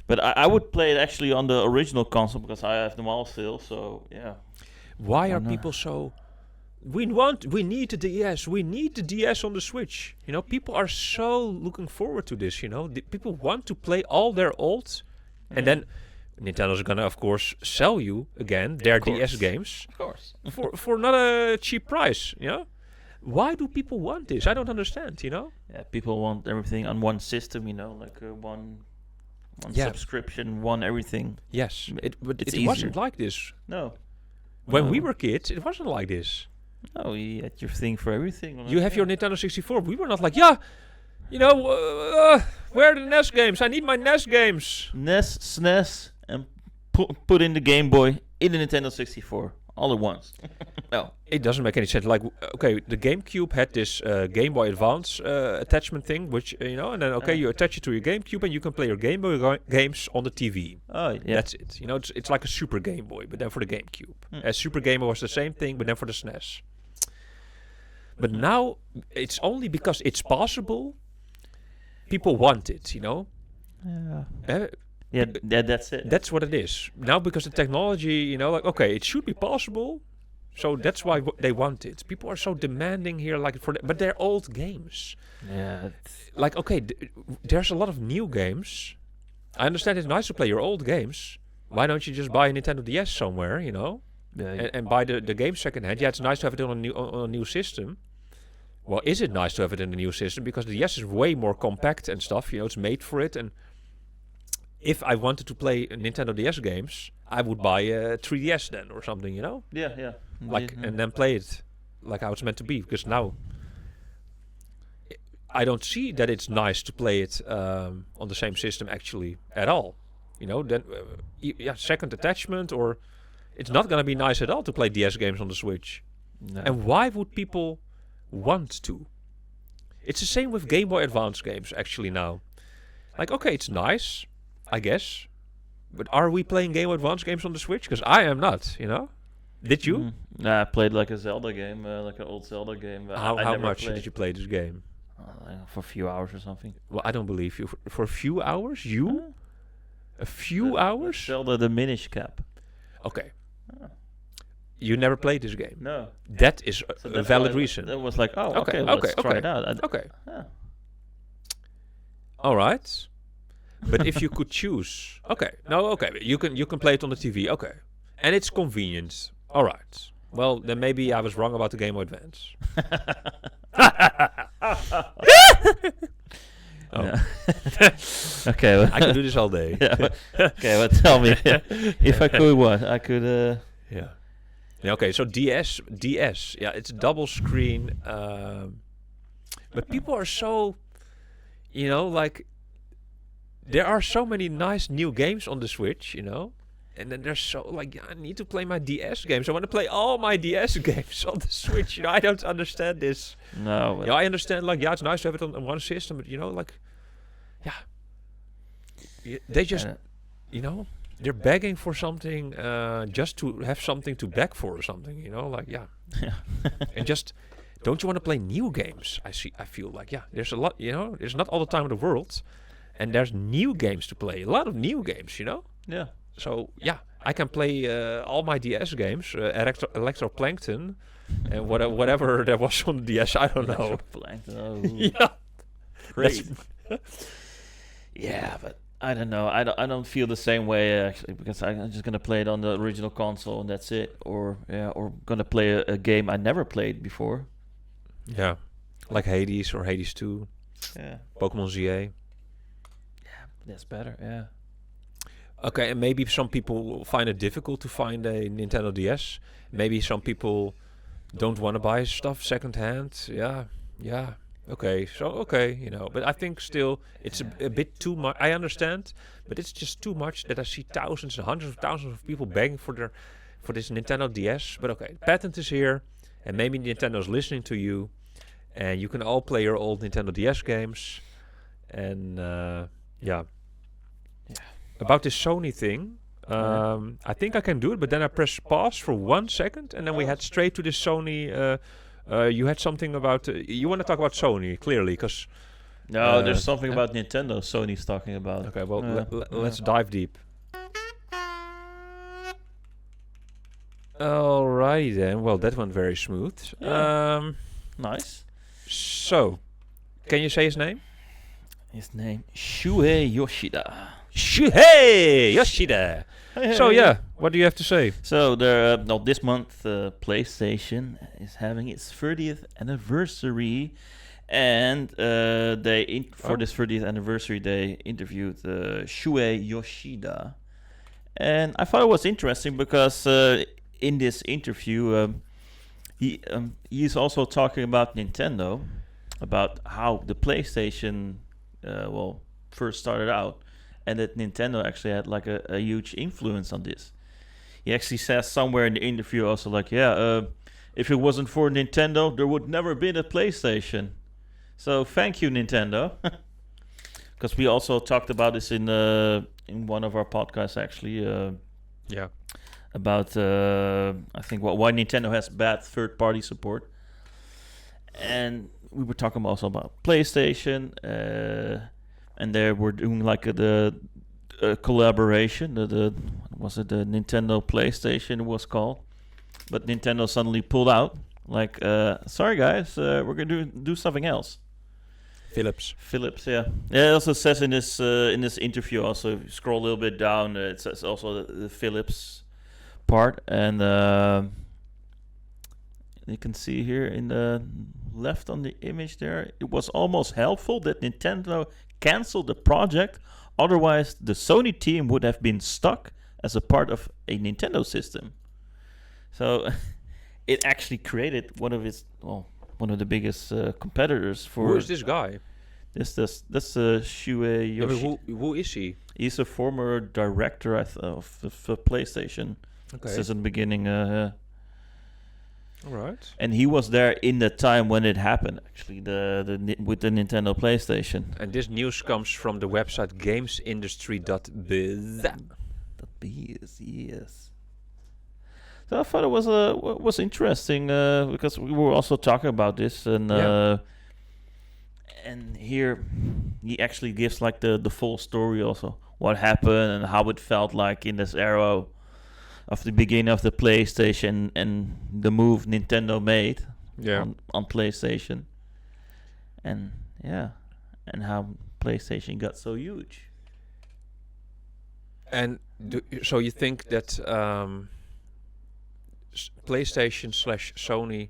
But I would play it actually on the original console because I have them all still, so yeah. Why are people so... We need the DS. We need the DS on the Switch. You know, people are so looking forward to this, you know. People want to play all their old... And then Nintendo's gonna, of course, sell you again their DS games. Of course. for not a cheap price, you know? Why do people want this? I don't understand, you know? Yeah, people want everything on one system, you know, like one subscription, one everything. Yes, but it easier. wasn't like this. No. When we were kids, it wasn't like this. No, you had your thing for everything. You have your Nintendo 64. We were not like, yeah, you know, where are the NES games? I need my NES games. NES, SNES, and put in the Game Boy in the Nintendo 64 all at once. No. It doesn't make any sense. Like, okay, the GameCube had this Game Boy Advance attachment thing, which, you know, and then, you attach it to your GameCube and you can play your Game Boy games on the TV. Oh, yeah. That's it. You know, it's like a Super Game Boy, but then for the GameCube. As Super Game Boy was the same thing, but then for the SNES. But now, it's only because it's possible, people want it, you know? Yeah. That's it. That's what it is. Now, because the technology, you know, like, okay, it should be possible, so that's why they want it. People are so demanding here, like, but they're old games. Yeah. Like, okay, there's a lot of new games. I understand it's nice to play your old games. Why don't you just buy a Nintendo DS somewhere, you know, and buy the game secondhand? Yeah, it's nice to have it on a new system. Well, is it nice to have it in a new system? Because the DS is way more compact and stuff. You know, it's made for it. And if I wanted to play Nintendo DS games, I would buy a 3DS then or something, you know? Yeah. Like, and then play it like how it's meant to be. Because now, I don't see that it's nice to play it on the same system actually at all. You know, then, second attachment, or it's not going to be nice at all to play DS games on the Switch. No. And why would people want to? It's the same with Game Boy Advance games actually now. Like, okay, it's nice, I guess, but are we playing Game Boy Advance games on the Switch? Because I am not, you know. Did you? Nah, I played like a Zelda game, like an old Zelda game. How much did you play this game? For a few hours or something. Well, I don't believe you. For a few hours? You? A few hours? Zelda the Minish Cap. Okay. You never played this game? No. That is a valid reason. That was like, let's try it out. Okay. All right. But if you could choose... You can play it on the TV. Okay. And it's convenient. All right. Well, then maybe I was wrong about the Game Boy Advance. Okay. Well, I could do this all day. Okay, but tell me. If I could what? I could... Yeah, okay, so DS, yeah, it's a double screen, but people are so, you know, like, there are so many nice new games on the Switch, you know, and then they're so, like, I need to play my DS games, I want to play all my DS games on the Switch, you know, I don't understand this. No. Yeah, I understand, like, yeah, it's nice to have it on one system, but, you know, like, yeah, they just, you know, they're begging for something just to have something to beg for or something, you know, like, yeah. And just, don't you want to play new games? I feel like, yeah, there's a lot, you know, there's not all the time in the world, and there's new games to play, a lot of new games, you know? Yeah. So, yeah, I can play all my DS games, Electroplankton, and whatever there was on the DS, I don't know. Electroplankton, yeah. Great. Yeah, but I don't know. I don't feel the same way actually, because I'm just gonna play it on the original console and that's it. Or gonna play a game I never played before. Yeah, like Hades or Hades 2. Yeah. Pokémon ZA. Yeah, that's better. Yeah. Okay, and maybe some people find it difficult to find a Nintendo DS. Maybe some people don't want to buy stuff secondhand. Yeah. Okay, but I think still it's a bit too much. I understand, but it's just too much that I see thousands and hundreds of thousands of people begging for this Nintendo DS. But okay, patent is here, and maybe Nintendo's listening to you, and you can all play your old Nintendo DS games. And about this Sony thing, I think I can do it, but then I press pause for 1 second, and then we head straight to this Sony. You had something about... you want to talk about Sony, clearly, because... No, there's something about Nintendo Sony's talking about. Okay, well, let's dive deep. Alrighty then. Well, that went very smooth. Yeah. Nice. So, can you say his name? His name, Shuhei Yoshida. Shuhei Yoshida! Hey. So, yeah, what do you have to say? So, this month, PlayStation is having its 30th anniversary. And for this 30th anniversary, they interviewed Shuhei Yoshida. And I thought it was interesting because in this interview, he's also talking about Nintendo, about how the PlayStation first started out, and that Nintendo actually had like a huge influence on this. He actually says somewhere in the interview also like, if it wasn't for Nintendo, there would never been a PlayStation. So thank you, Nintendo. Because we also talked about this in one of our podcasts actually. About I think why Nintendo has bad third-party support, and we were talking also about PlayStation, and they were doing like the collaboration. The Nintendo PlayStation was called, but Nintendo suddenly pulled out. Like, sorry guys, we're gonna do something else. Philips, yeah. It also says in this interview. Also, if you scroll a little bit down, it says also the Philips part, and you can see here in the left on the image there, it was almost helpful that Nintendo canceled the project. Otherwise, the Sony team would have been stuck as a part of a Nintendo system. So, it actually created one of the biggest competitors for... Who is this guy? That's Shuhei Yoshida. Who is he? He's a former director of PlayStation. Okay. Since the beginning. All right. And he was there in the time when it happened, actually, with the Nintendo PlayStation. And this news comes from the website gamesindustry.biz. Yes. So I thought it was interesting because we were also talking about this, and here he actually gives like the full story also, what happened and how it felt like in this era of the beginning of the PlayStation and the move Nintendo made on PlayStation, and how PlayStation got so huge. And so you think that PlayStation/Sony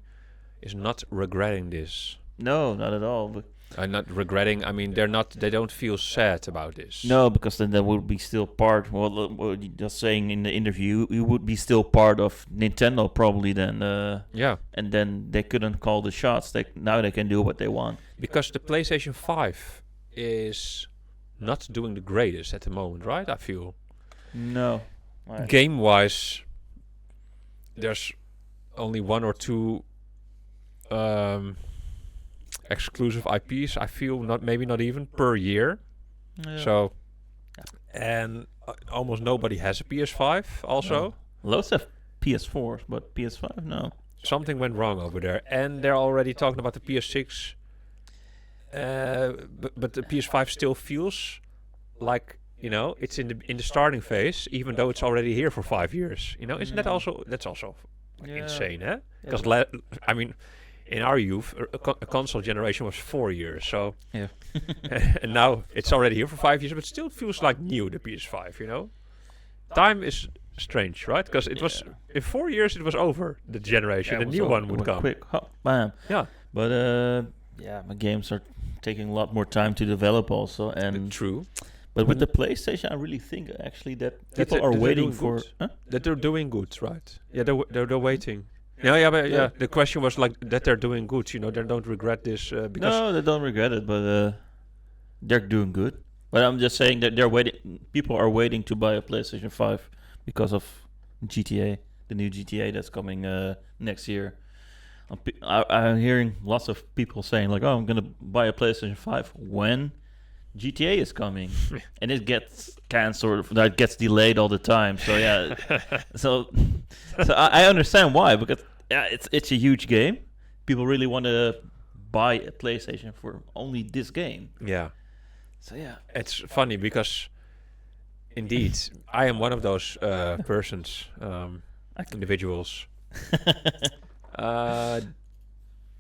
is not regretting this? No, not at all. But not regretting. I mean, they don't feel sad about this. No, because then there would be still part. Well, what you're just saying in the interview, you would be still part of Nintendo probably then. And then they couldn't call the shots. Now they can do what they want. Because the PlayStation 5 is not doing the greatest at the moment, right? I feel. No. Game-wise, there's only one or two exclusive IPs. I feel maybe not even per year. Yeah. So, and almost nobody has a PS5. Also, loads have PS4s, but PS5 no. Something went wrong over there, and they're already talking about the PS6. But the PS5 still feels like it's in the starting phase, even though it's already here for 5 years. Isn't that also insane, eh? Because I mean, in our youth, a console generation was 4 years. So and now it's already here for 5 years, but still feels like new. The PS5, time is strange, right? Because it was in 4 years it was over the generation. The new one would come. Quick, bam. Yeah, but my games are taking a lot more time to develop also, and true. But with the PlayStation, I really think actually that people are waiting for that they're doing good, right? Yeah, they're waiting. But the question was like that they're doing good. They don't regret this because No, they don't regret it, but they're doing good. But I'm just saying that they're waiting. People are waiting to buy a PlayStation 5 because of GTA, the new GTA that's coming next year. I'm hearing lots of people saying like, "Oh, I'm gonna buy a PlayStation 5 when GTA is coming," and it gets cancelled. That gets delayed all the time. So yeah, so I understand why, because it's a huge game. People really want to buy a PlayStation for only this game. Yeah. So yeah, It's funny because indeed I am one of those persons, individuals.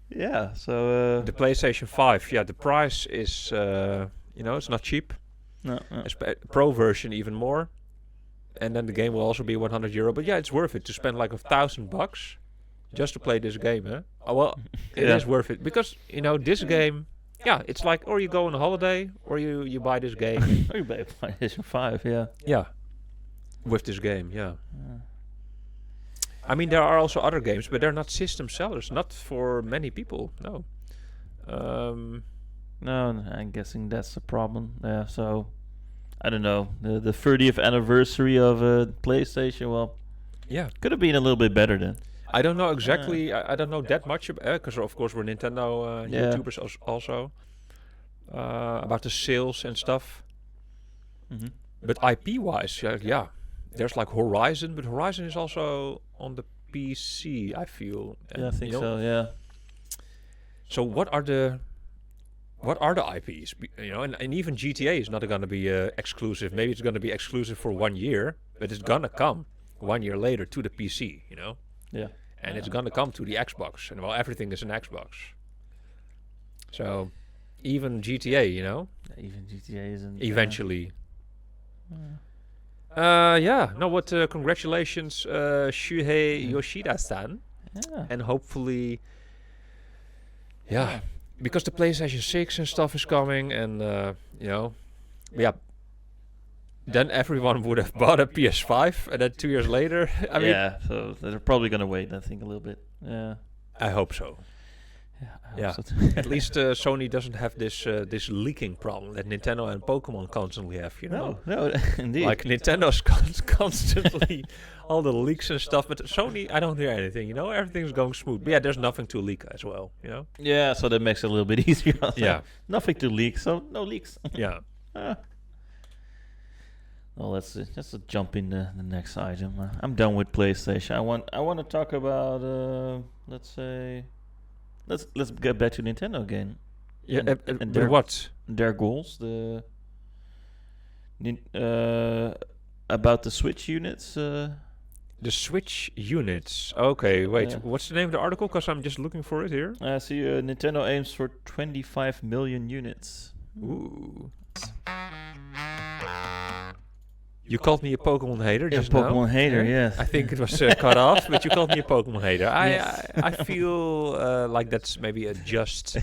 Yeah. So The PlayStation 5, the price is it's not cheap. no. Pro version even more, and then the game will also be €100. But it's worth it to spend like $1,000 just to play this game, huh? Oh, well, it is worth it because this game. Yeah, it's like, or you go on a holiday, or you buy this game. Or you buy a PlayStation 5, yeah. Yeah, with this game, yeah. I mean, there are also other games, but they're not system sellers, not for many people. No. No, I'm guessing that's the problem. Yeah, so I don't know. The 30th anniversary of PlayStation, well, could have been a little bit better then. I don't know exactly. I don't know that much because, of course, we're Nintendo YouTubers also about the sales and stuff. Mm-hmm. But IP-wise, there's like Horizon, but Horizon is also on the PC. I feel. Yeah, I think so. Yeah. So what are the IPs? And even GTA is not going to be exclusive. Maybe it's going to be exclusive for 1 year, but it's gonna come 1 year later to the PC. Yeah. And it's gonna come to the Xbox, and everything is an Xbox. So even GTA, Even GTA isn't. eventually. Congratulations, Shuhei Yoshida-san, and hopefully, because the PlayStation 6 and stuff is coming, and then everyone would have bought a PS5, and then 2 years later, I mean, so they're probably gonna wait. I think a little bit. Yeah, I hope so. I hope so too. At least Sony doesn't have this leaking problem that Nintendo and Pokemon constantly have. No, indeed. Like Nintendo's constantly all the leaks and stuff, but Sony, I don't hear anything. Everything's going smooth. But there's nothing to leak as well. Yeah, so that makes it a little bit easier. Yeah, nothing to leak, so no leaks. Yeah. Well, let's just jump in the next item. I'm done with PlayStation. I want to talk about let's get back to Nintendo again. Yeah, and what? Their goals, about the Switch units. The Switch units. Okay, wait. What's the name of the article? Because I'm just looking for it here. See, Nintendo aims for 25 million units. Ooh. You called me a Pokemon hater just now. Pokemon hater, yes. I think it was cut off, but you called me a Pokemon hater. I feel like that's maybe a just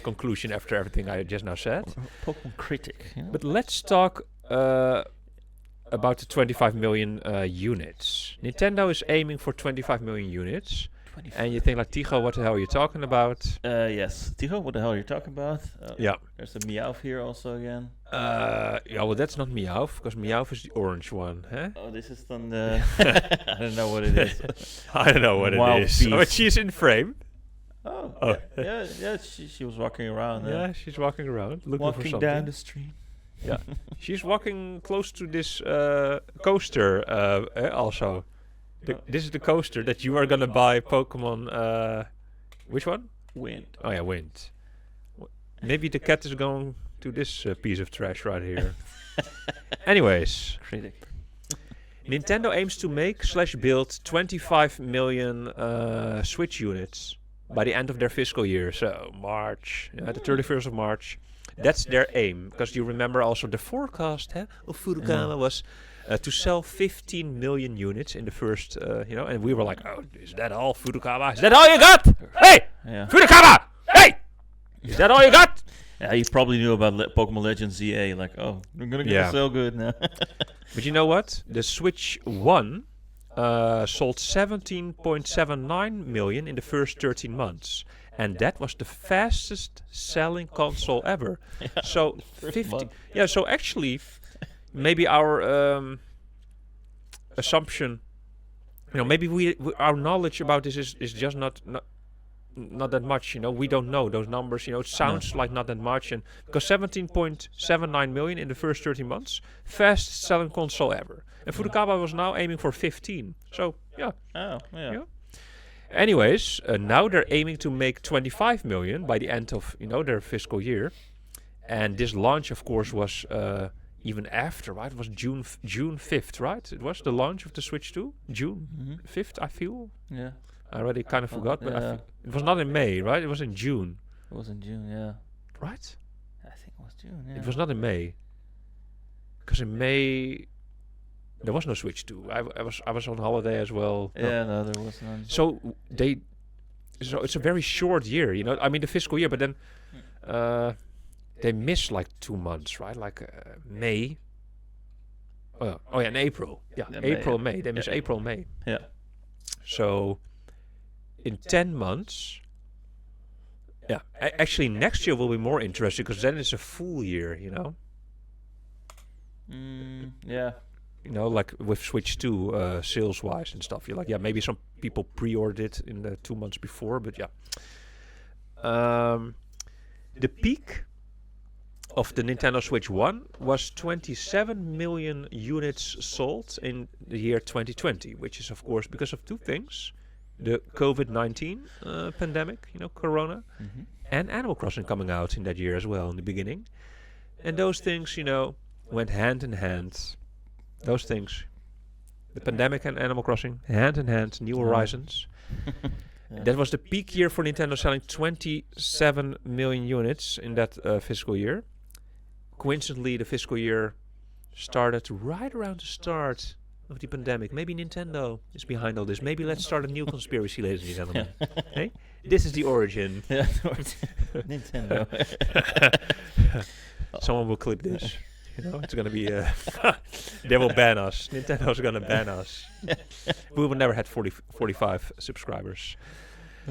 conclusion after everything I just now said. Pokemon critic. But let's talk about the 25 million units. Nintendo is aiming for 25 million units. 25. And you think like, Tycho, what the hell are you talking about? Yes. Tycho, what the hell are you talking about? Yeah. There's a Meowth here also again. Well, that's not Meowth, because Meowth is the orange one, huh? Oh, this is on the... I don't know what it is. I don't know what it is. Oh, she's in frame. Oh. Yeah, she was walking around. Yeah, she's walking around, looking for something. Down the street. Yeah. She's walking close to this coaster also. This is the coaster that you are gonna buy Pokemon. Which one? Wind. Oh yeah, Wind. Maybe the cat is going to this piece of trash right here. Anyways, critic. Nintendo aims to make/build 25 million Switch units by the end of their fiscal year. So March, the 31st of March. That's their aim. Because you remember also the forecast of Furukawa was to sell 15 million units in the first, and we were like, oh, is that all, Furukawa? Is that all you got? Hey, Furukawa! Hey! Is that all you got? Yeah, you probably knew about Pokemon Legends ZA. Like, oh, we're going to get so good now. But you know what? The Switch 1 sold 17.79 million in the first 13 months. And that was the fastest selling console ever. So 50. Yeah, so actually, maybe our assumption, maybe our knowledge about this is just not that much. We don't know those numbers. It sounds like not that much, and because 17.79 million in the first 13 months, fastest selling console ever. And Furukawa was now aiming for 15. So yeah. Oh yeah. Anyways, now they're aiming to make 25 million by the end of their fiscal year, and this launch, of course, was even after, right? It was June 5th, right? It was the launch of the Switch 2, June 5th. I feel. Yeah. I already kind of forgot, but it was not in May, right? It was in June. It was in June, yeah. Right? I think it was June. Yeah. It was not in May, because in May there was no Switch 2. I was on holiday as well. Yeah, no, there was none. So it's a very short year, I mean the fiscal year, but then they missed like 2 months, right? Like May. And April. Yeah, April, May. They missed April, May. Yeah. So in 10 months, actually next year will be more interesting because then it's a full year, Yeah. Like with Switch 2 sales-wise and stuff. You're like, maybe some people pre-ordered it in the 2 months before, but yeah. The peak of the Nintendo Switch 1 was 27 million units sold in the year 2020, which is, of course, because of two things. The COVID-19 pandemic, Corona, and Animal Crossing coming out in that year as well in the beginning. And those things, went hand in hand. Those things, the pandemic and Animal Crossing, hand in hand, New Horizons. That was the peak year for Nintendo, selling 27 million units in that fiscal year. Coincidentally, the fiscal year started right around the start of the pandemic. Maybe Nintendo is behind all this. Maybe let's start a new conspiracy, ladies and gentlemen. Hey, this is the origin. Yeah, Nintendo. Someone will clip this. It's going to be... they will ban us. Nintendo's going to ban us. We will never had 45 subscribers.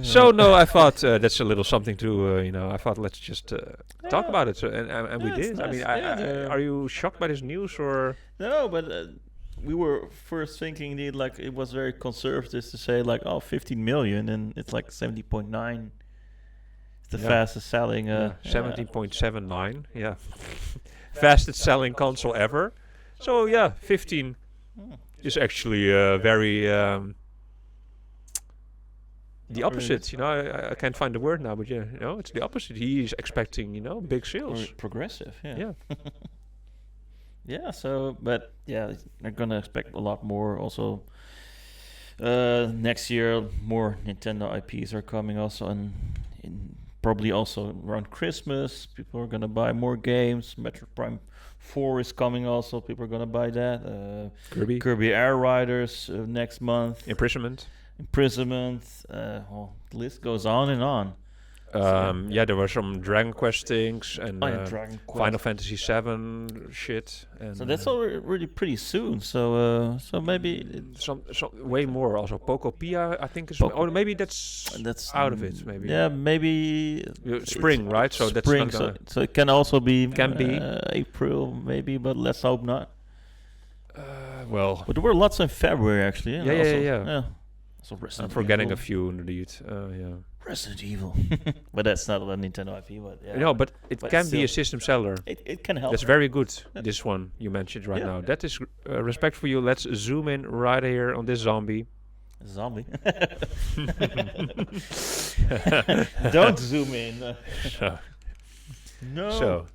So, no, I thought that's a little something to, I thought let's just talk about it. So, and we did. Nice. I mean, are you shocked by this news or... No, but we were first thinking it was very conservative to say 15 million, and it's like 70.9. It's the fastest selling. 17.79, yeah. Fastest selling console ever. So, 15 is actually very... the opposite, I can't find the word now, but it's the opposite. He is expecting, big sales. Progressive, yeah. Yeah. Yeah, so, but they're gonna expect a lot more. Also, next year, more Nintendo IPs are coming also, and probably also around Christmas, people are gonna buy more games. Metroid Prime 4 is coming also, people are gonna buy that. Kirby Air Riders next month. Imprisonment. The list goes on and on. There were some Dragon Quest things and Dragon Quest. Final Fantasy 7 shit. And so that's all really pretty soon. So maybe some way more. Also, Pokopia, I think is. Maybe that's out of it. Maybe. Yeah, maybe spring, right? So spring, that's not so it can also be be April, maybe, but let's hope not. Well, but there were lots in February actually. Yeah. So I'm forgetting a few indeed. Resident Evil, but that's not a Nintendo IP. But no, but it can be a system seller. It can help. That's very good. This one you mentioned right now. That is respect for you. Let's zoom in right here on this zombie. Zombie. Don't zoom in. No. So,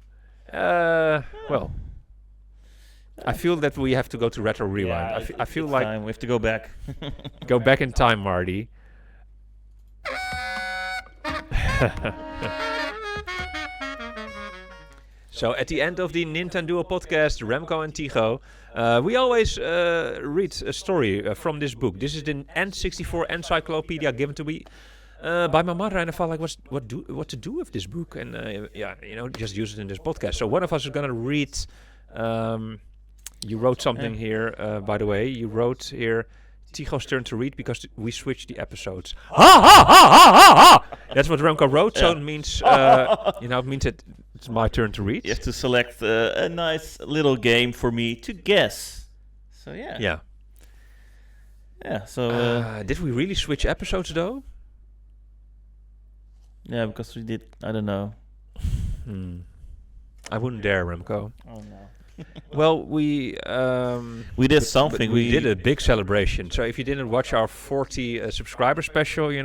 well. I feel that we have to go to Retro Rewind. Yeah, I feel like we have to go back. Go back in time, Marty. So at the end of the NintenDUO Podcast, Remco and Tycho, we always read a story from this book. This is the N64 Encyclopedia given to me by my mother, and I felt like what to do with this book, and just use it in this podcast. So one of us is gonna read. You wrote something here, by the way. You wrote here Tycho's turn to read because we switched the episodes. Ha ha ha ha ha ha! That's what Remco wrote, so it means, it means that it's my turn to read. You have to select a nice little game for me to guess. So yeah. Yeah. Yeah, so... did we really switch episodes, though? Yeah, because we did, I don't know. I wouldn't dare, Remco. Oh, no. Well, we did something. We did a big celebration. So if you didn't watch our 40 subscriber special, you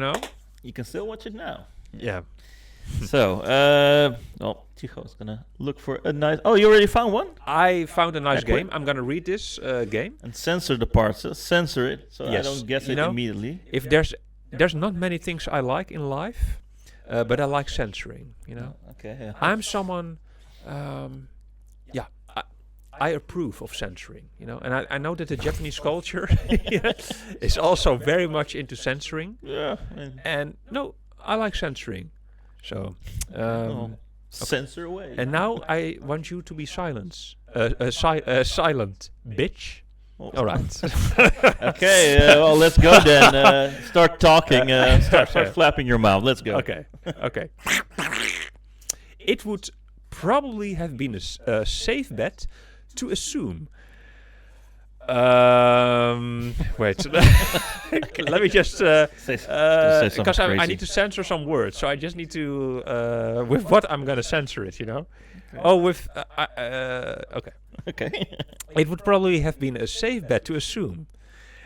can still watch it now. Yeah. So, Tycho's gonna look for a nice... Oh, you already found one? I found a nice game. I'm gonna read this game. And censor the parts. Censor it, so yes. I don't guess it immediately. If there's not many things I like in life, but I like censoring, Okay, yeah. I'm someone... I approve of censoring, and I know that the Japanese culture is also very much into censoring. Yeah. And no, I like censoring. So, censor away. And now I want you to be silent, bitch. Oh. All right. Okay, well, let's go then. Start talking. Start flapping your mouth. Let's go. Okay. It would probably have been a safe bet to assume. Wait. Let me just because I need to censor some words, so I just need to with what I'm gonna censor it. Okay. Oh, with okay. Okay. It would probably have been a safe bet to assume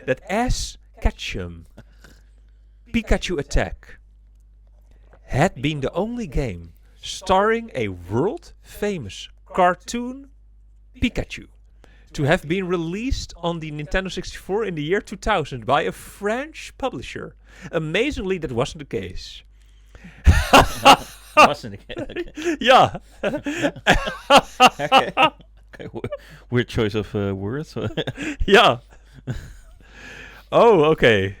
that as Ketchum Pikachu Attack had been the only game starring a world-famous cartoon Pikachu to have been released on the Nintendo 64 in the year 2000 by a French publisher. Amazingly, that wasn't the case. Wasn't the case? Okay. Yeah. Okay. Weird choice of words. Yeah. Oh, okay.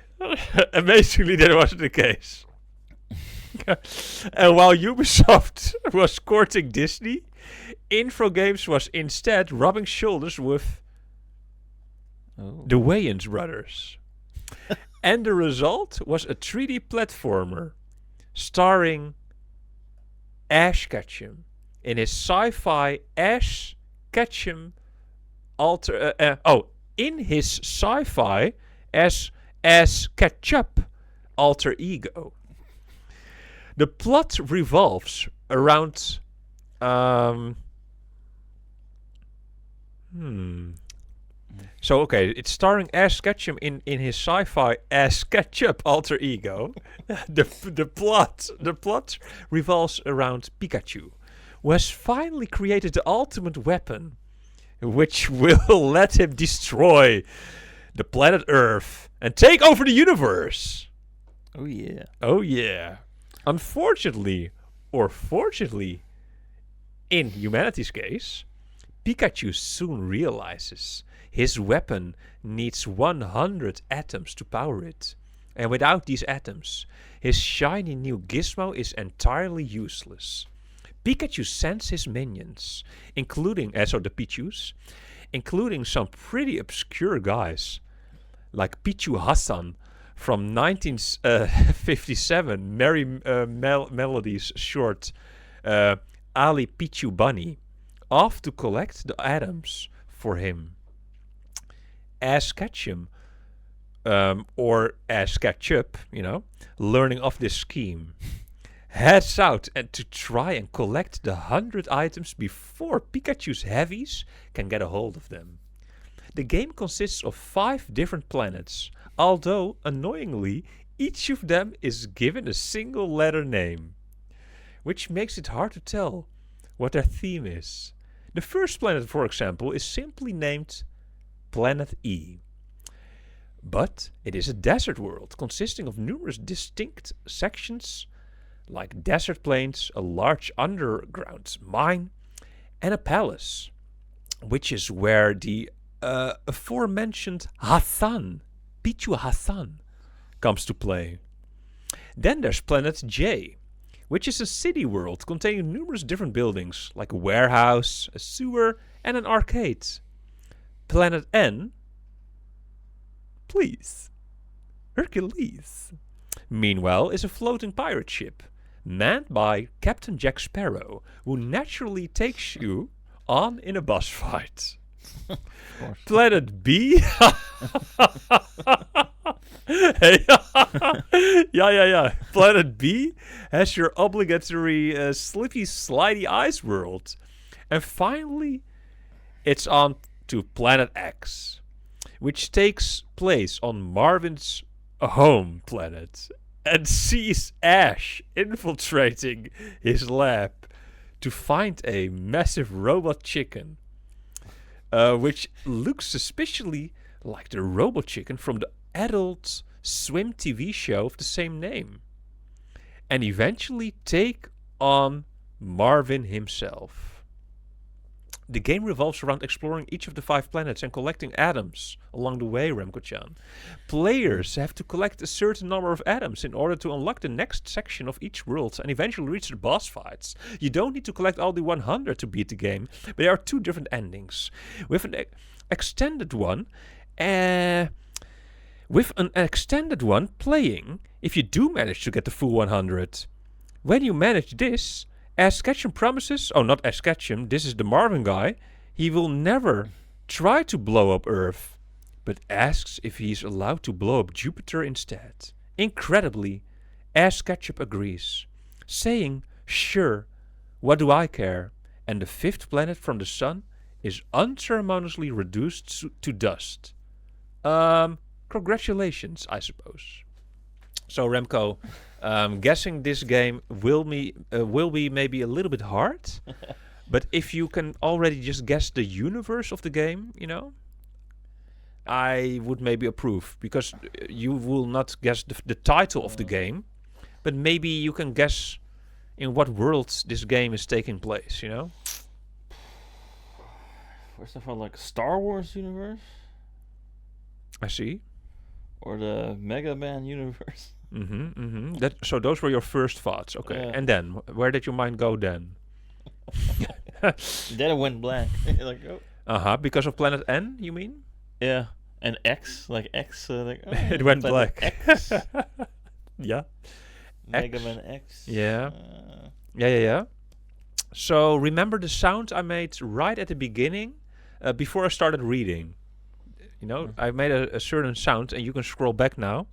Amazingly, that wasn't the case. And while Ubisoft was courting Disney, Infogames was instead rubbing shoulders with the Wayans brothers. And the result was a 3D platformer starring Ash Ketchum in his sci-fi Ash Ketchum in his sci-fi as Ketchup alter ego. The plot revolves around So it's starring Ash Ketchum in his sci-fi Ash Ketchup alter ego. the plot revolves around Pikachu, who has finally created the ultimate weapon, which will let him destroy the planet Earth and take over the universe. Oh yeah. Oh yeah. Unfortunately, or fortunately, in humanity's case, Pikachu soon realizes his weapon needs 100 atoms to power it. And without these atoms, his shiny new gizmo is entirely useless. Pikachu sends his minions, including the Pichus, including some pretty obscure guys, like Pichu Hassan from 1957, Merry Melodies short, Ali Pichu Bunny, off to collect the atoms for him. Ash Ketchum, or Ash Ketchup, learning of this scheme, heads out and to try and collect the 100 items before Pikachu's heavies can get a hold of them. The game consists of 5 different planets, although, annoyingly, each of them is given a single letter name, which makes it hard to tell what their theme is. The first planet, for example, is simply named Planet E. But it is a desert world consisting of numerous distinct sections, like desert plains, a large underground mine, and a palace, which is where the aforementioned Hassan, Pichu Hassan, comes to play. Then there's Planet J, which is a city world containing numerous different buildings, like a warehouse, a sewer, and an arcade. Planet N Please. Hercules. Meanwhile, is a floating pirate ship, manned by Captain Jack Sparrow, who naturally takes you on in a boss fight. Planet B. Yeah. Planet B has your obligatory slippy, slidey ice world. And finally, it's on to Planet X, which takes place on Marvin's home planet and sees Ash infiltrating his lab to find a massive robot chicken, which looks suspiciously like the robot chicken from the Adult Swim TV show of the same name, and eventually take on Marvin himself. The game revolves around exploring each of the 5 planets and collecting atoms along the way, Remco-chan. Players have to collect a certain number of atoms in order to unlock the next section of each world and eventually reach the boss fights. You don't need to collect all the 100 to beat the game, but there are 2 different endings. With an extended one, playing, if you do manage to get the full 100. When you manage this, as Ketchum promises, not as Ketchum, this is the Marvin guy, he will never try to blow up Earth, but asks if he is allowed to blow up Jupiter instead. Incredibly, Ash Ketchup agrees, saying, sure, what do I care? And the 5th planet from the sun is unceremoniously reduced to dust. Congratulations, I suppose. So Remco, guessing this game will be maybe a little bit hard, but if you can already just guess the universe of the game, I would maybe approve, because you will not guess the title of the game, but maybe you can guess in what world this game is taking place, First of all, like Star Wars universe? I see. Or the Mega Man universe? So those were your first thoughts, okay. Yeah. And then, where did your mind go then? Then it went blank. Because of Planet N, you mean? Yeah, and X, X. It went black. X. Yeah. Mega Man X. Yeah. Yeah. So remember the sound I made right at the beginning, before I started reading. I made a certain sound, and you can scroll back now.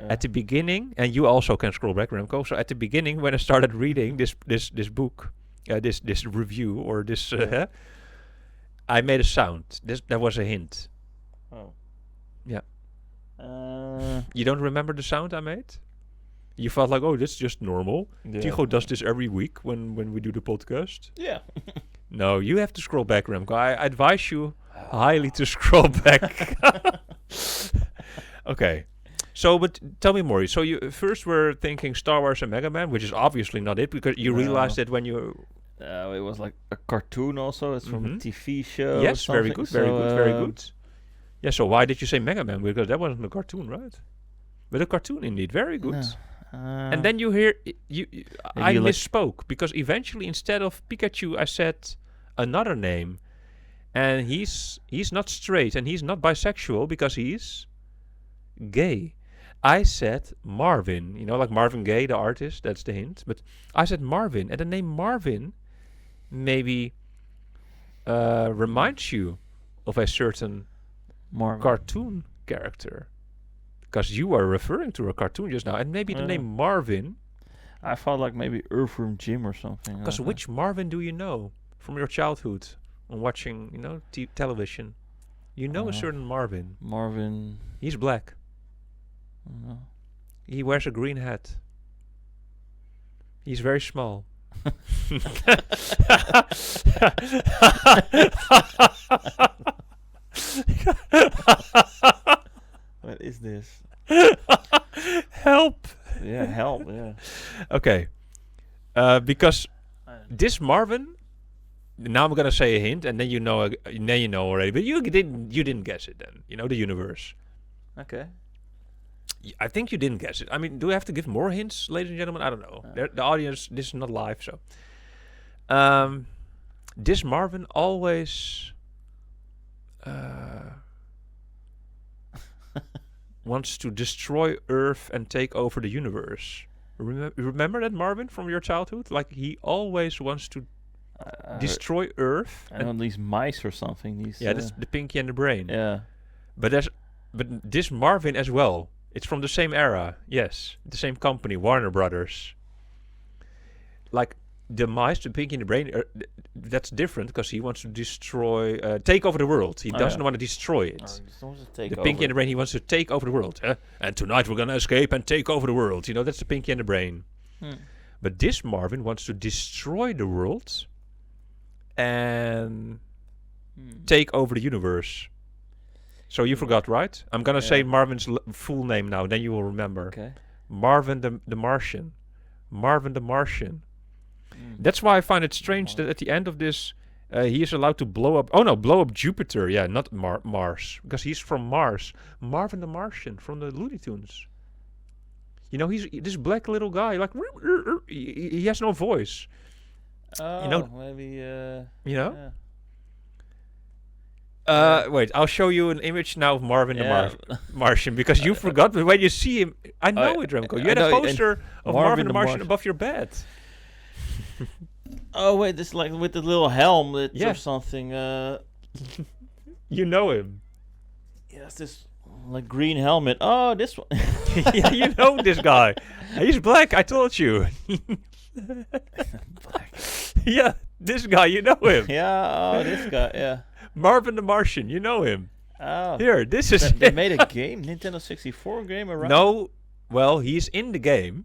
At the beginning, and you also can scroll back, Remco. So at the beginning, when I started reading this book, this review or this, I made a sound. That was a hint. Oh. Yeah. You don't remember the sound I made? You felt like, that's just normal. Yeah. Tycho does this every week when we do the podcast. Yeah. No, you have to scroll back, Remco. I advise you highly to scroll back. Okay. So, but tell me more. So you first were thinking Star Wars and Mega Man, which is obviously not it, because you realized that when you... it was like a cartoon also. It's from a TV show. Yes, very good. Yeah, so why did you say Mega Man? Because that wasn't a cartoon, right? But a cartoon indeed. Very good. And then you hear... I misspoke, because eventually instead of Pikachu, I said another name. And he's not straight, and he's not bisexual, because he's gay. I said Marvin, like Marvin Gaye, the artist, that's the hint. But I said Marvin, and the name Marvin maybe reminds you of a certain cartoon character. Because you were referring to a cartoon just now, and maybe the name Marvin. I felt like maybe Earthworm Jim or something. Because which Marvin do you know from your childhood and watching, television? You know a certain Marvin. Marvin. He's black. He wears a green hat. He's very small. What is this? Help! Yeah, help! Yeah. Okay. Because this Marvin. Now I'm gonna say a hint, and then you know already. But you didn't guess it then. The universe. Okay. I think you didn't guess it. I mean, do we have to give more hints, ladies and gentlemen? I don't know. The audience, this is not live, so. This Marvin always wants to destroy Earth and take over the universe. Remember that, Marvin, from your childhood? Like, he always wants to destroy Earth. I know these mice or something. These, that's the Pinky and the Brain. Yeah. But this Marvin as well. It's from the same era. Yes, the same company, Warner Brothers. Like, the mice, the Pinky and the Brain, that's different because he wants to take over the world. He doesn't want to destroy it. He just wants to take the over. Pinky and the Brain, he wants to take over the world. And tonight we're going to escape and take over the world. You know, that's the Pinky and the Brain. But this Marvin wants to destroy the world and take over the universe. So you forgot, right? I'm going to say Marvin's full name now, then you will remember. Okay. Marvin the Martian. Marvin the Martian. That's why I find it strange that at the end of this, he is allowed to blow up... Oh no, blow up Jupiter. Yeah, not Mars. Because he's from Mars. Marvin the Martian from the Looney Tunes. You know, he's this black little guy. Like, he has no voice. Oh, you know, maybe... you know? Wait, I'll show you an image now of Marvin the Martian, because you forgot, but when you see him, I know it, Remco. You had a poster of Marvin the Martian above your bed. Oh, wait, this like with the little helmet or something. You know him. Yes, this like green helmet. Oh, this one. Yeah, you know this guy. He's black, I told you. Black. Yeah, this guy, you know him. Yeah, oh, this guy, yeah. Marvin the Martian, you know him. Oh. Here, this is... They made a game? Nintendo 64 game around? No, well, he's in the game.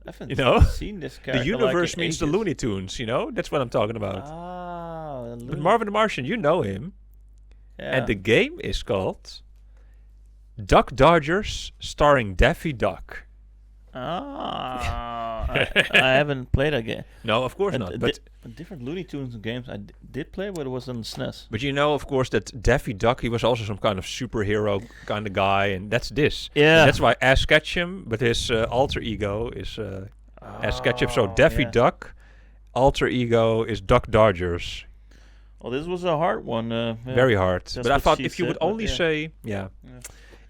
I haven't seen this character. The universe like means the Looney Tunes, you know? That's what I'm talking about. Ah, but Marvin the Martian, you know him. Yeah. And the game is called Duck Dodgers, starring Daffy Duck. Ah, I haven't played that game. No, of course not. But different Looney Tunes games I did play, but it was on SNES. But you know, of course, that Daffy Duck, he was also some kind of superhero kind of guy, and that's this. Yeah. And that's why Ash Ketchum, but his alter ego is Ash Ketchum. So Daffy Duck, alter ego is Duck Dodgers. Well, this was a hard one. Very hard. That's But I what thought she if you would said, only say,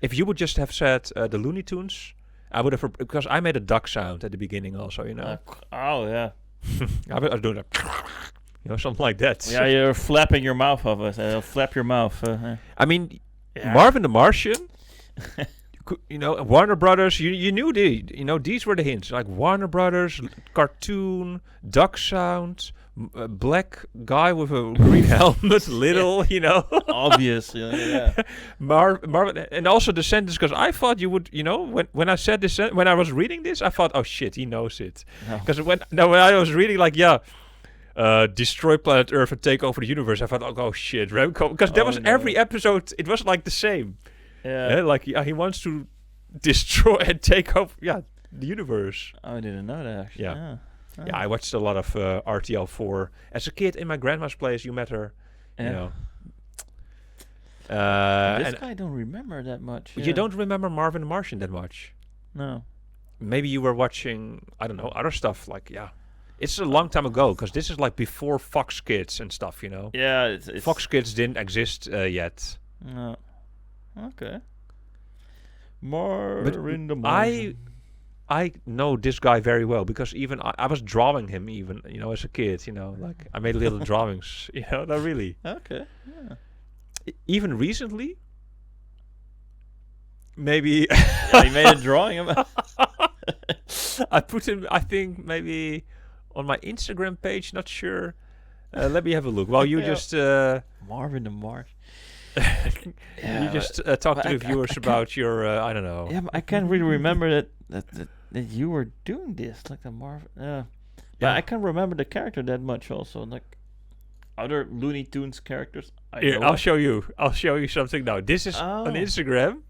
if you would just have said the Looney Tunes, I would have, because I made a duck sound at the beginning also, you know. Oh, yeah. I was doing that, you know, something like that. Yeah, you're flapping your mouth of us. Flap your mouth. I mean, Marvin the Martian, you know, Warner Brothers, you knew these were the hints. Like Warner Brothers, cartoon, duck sound, black guy with a green helmet, little, you know. Obvious, yeah. Marvin, and also the sentence, because I thought you would, you know, when I said this, when I was reading this, I thought, oh shit, he knows it. Because when I was reading, like, destroy planet Earth and take over the universe, I thought, oh shit, Remco, because that was every episode, it was like the same. Yeah. Like, he wants to destroy and take over, the universe. I didn't know that, actually. Yeah. Yeah, I watched a lot of RTL 4 as a kid in my grandma's place. You met her, you know. This guy I don't remember that much. You don't remember Marvin the Martian that much? No. Maybe you were watching, I don't know, other stuff. Like, it's a long time ago, because this is like before Fox Kids and stuff, you know. Yeah, it's Fox Kids didn't exist yet. No. Okay. Marvin the Martian. I know this guy very well, because even I was drawing him, even, you know, as a kid, you know, like I made little drawings, you know, not really. Okay. Yeah. Even recently, maybe. You made a drawing of it. I put him, I think, maybe on my Instagram page, not sure. Let me have a look. While you just... Marvin the Martian. You just talk to the viewers about your, I don't know. Yeah, I can't really remember that you were doing this, like the Marvel. But I can't remember the character that much. Also, like other Looney Tunes characters. Here, I'll show you. I'll show you something now. This is on Instagram.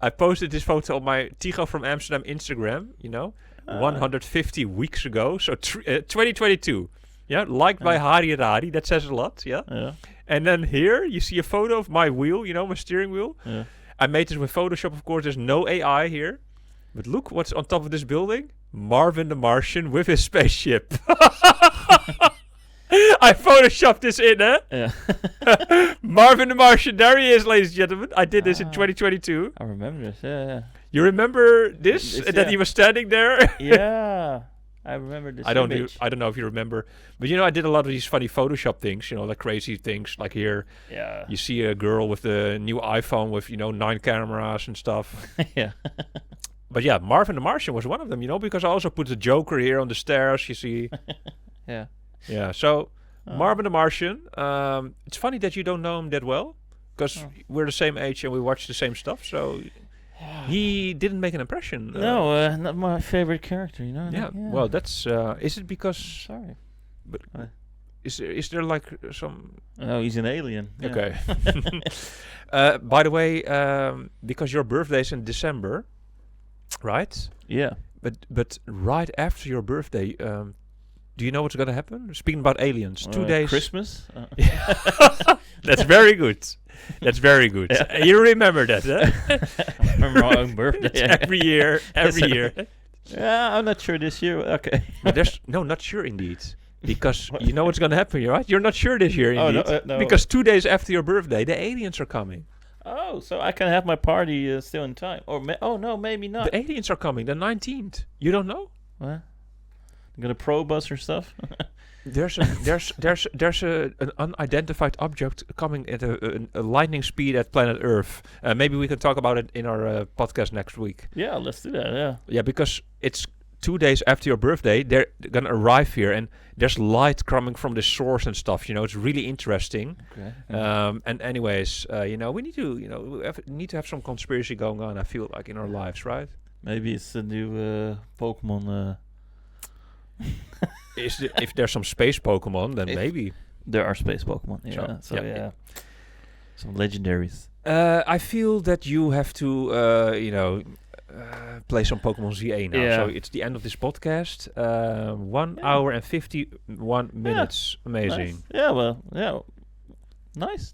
I posted this photo on my Tycho from Amsterdam Instagram. You know, 150 weeks ago. So 2022. Yeah, liked by Hari Rari. That says a lot. Yeah. And then here you see a photo of my wheel. You know, my steering wheel. Yeah. I made this with Photoshop. Of course, there's no AI here. But look what's on top of this building. Marvin the Martian with his spaceship. I photoshopped this in, eh? Yeah. Marvin the Martian, there he is, ladies and gentlemen. I did this in 2022. I remember this. Yeah. You remember this? That he was standing there? Yeah. I remember this. I don't know if you remember, but I did a lot of these funny Photoshop things. Like crazy things. Like here, you see a girl with the new iPhone with 9 cameras and stuff. Yeah. But yeah, Marvin the Martian was one of them. Because I also put the Joker here on the stairs. You see. Yeah. Yeah. So Marvin the Martian. It's funny that you don't know him that well, because we're the same age and we watch the same stuff. So. He didn't make an impression. No, not my favorite character. Yeah. Well, that's. Is it because? Sorry. But is there like some? Oh, he's an alien. Yeah. Okay. By the way, because your birthday is in December, right? Yeah. But right after your birthday, do you know what's gonna happen? Speaking about aliens, 2 days. Christmas. That's very good. That's very good. Yeah. You remember that, huh? I remember my own birthday. Every year. Yeah, I'm not sure this year. Okay. But not sure indeed. Because you know what's going to happen, right? You're not sure this year indeed. No. Because 2 days after your birthday, the aliens are coming. Oh, so I can have my party still in time. Or no, maybe not. The aliens are coming, the 19th. You don't know? What? They're gonna probe us or stuff? There's an unidentified object coming at a lightning speed at planet Earth. Maybe we can talk about it in our podcast next week. Yeah, let's do that. Yeah. Yeah, because it's 2 days after your birthday. They're gonna arrive here, and there's light coming from the source and stuff. It's really interesting. Okay. And anyways, we need to need to have some conspiracy going on. I feel like in our lives, right? Maybe it's a new Pokemon. If there's some space Pokemon, then maybe there are space Pokemon. Yeah. So some legendaries. I feel that you have to, play some Pokemon ZA now. Yeah. So it's the end of this podcast. 1 hour and 51 minutes. Amazing. Nice. Yeah. Well. Yeah. Nice.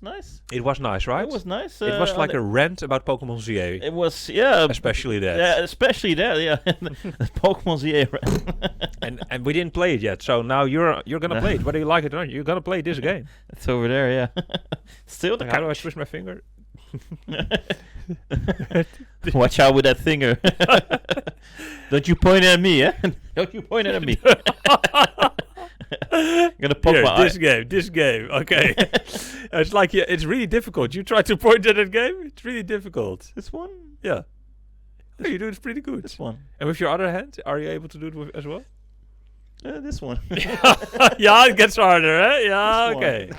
It was nice, right? It was nice. It was like a rant about Pokemon ZA. It was, yeah. Especially that. Yeah, especially that. Yeah. The Pokemon ZA rant. and we didn't play it yet. So now you're gonna play it, whether you like it or not. You're gonna play this game. It's over there. Yeah. Still. How do I switch my finger? Watch out with that finger. Don't you point at me, eh? Don't you point at me. I'm gonna poke my eye. This game. Okay. It's like it's really difficult. You try to point at that game. It's really difficult. This one? Yeah. Oh, you do it pretty good. This one. And with your other hand, are you able to do it as well? This one. Yeah, it gets harder, eh? Yeah. Okay.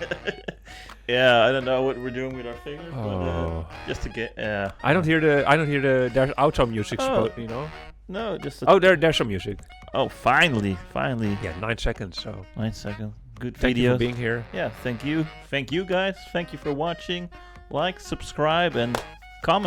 Yeah, I don't know what we're doing with our fingers, but just to get. I don't hear the. There's outro music. No, just. There's some music. Oh, finally. Yeah, 9 seconds. So 9 seconds. Good Thank video. you for being here. Yeah, thank you. Thank you guys. Thank you for watching. Like, subscribe, and comment.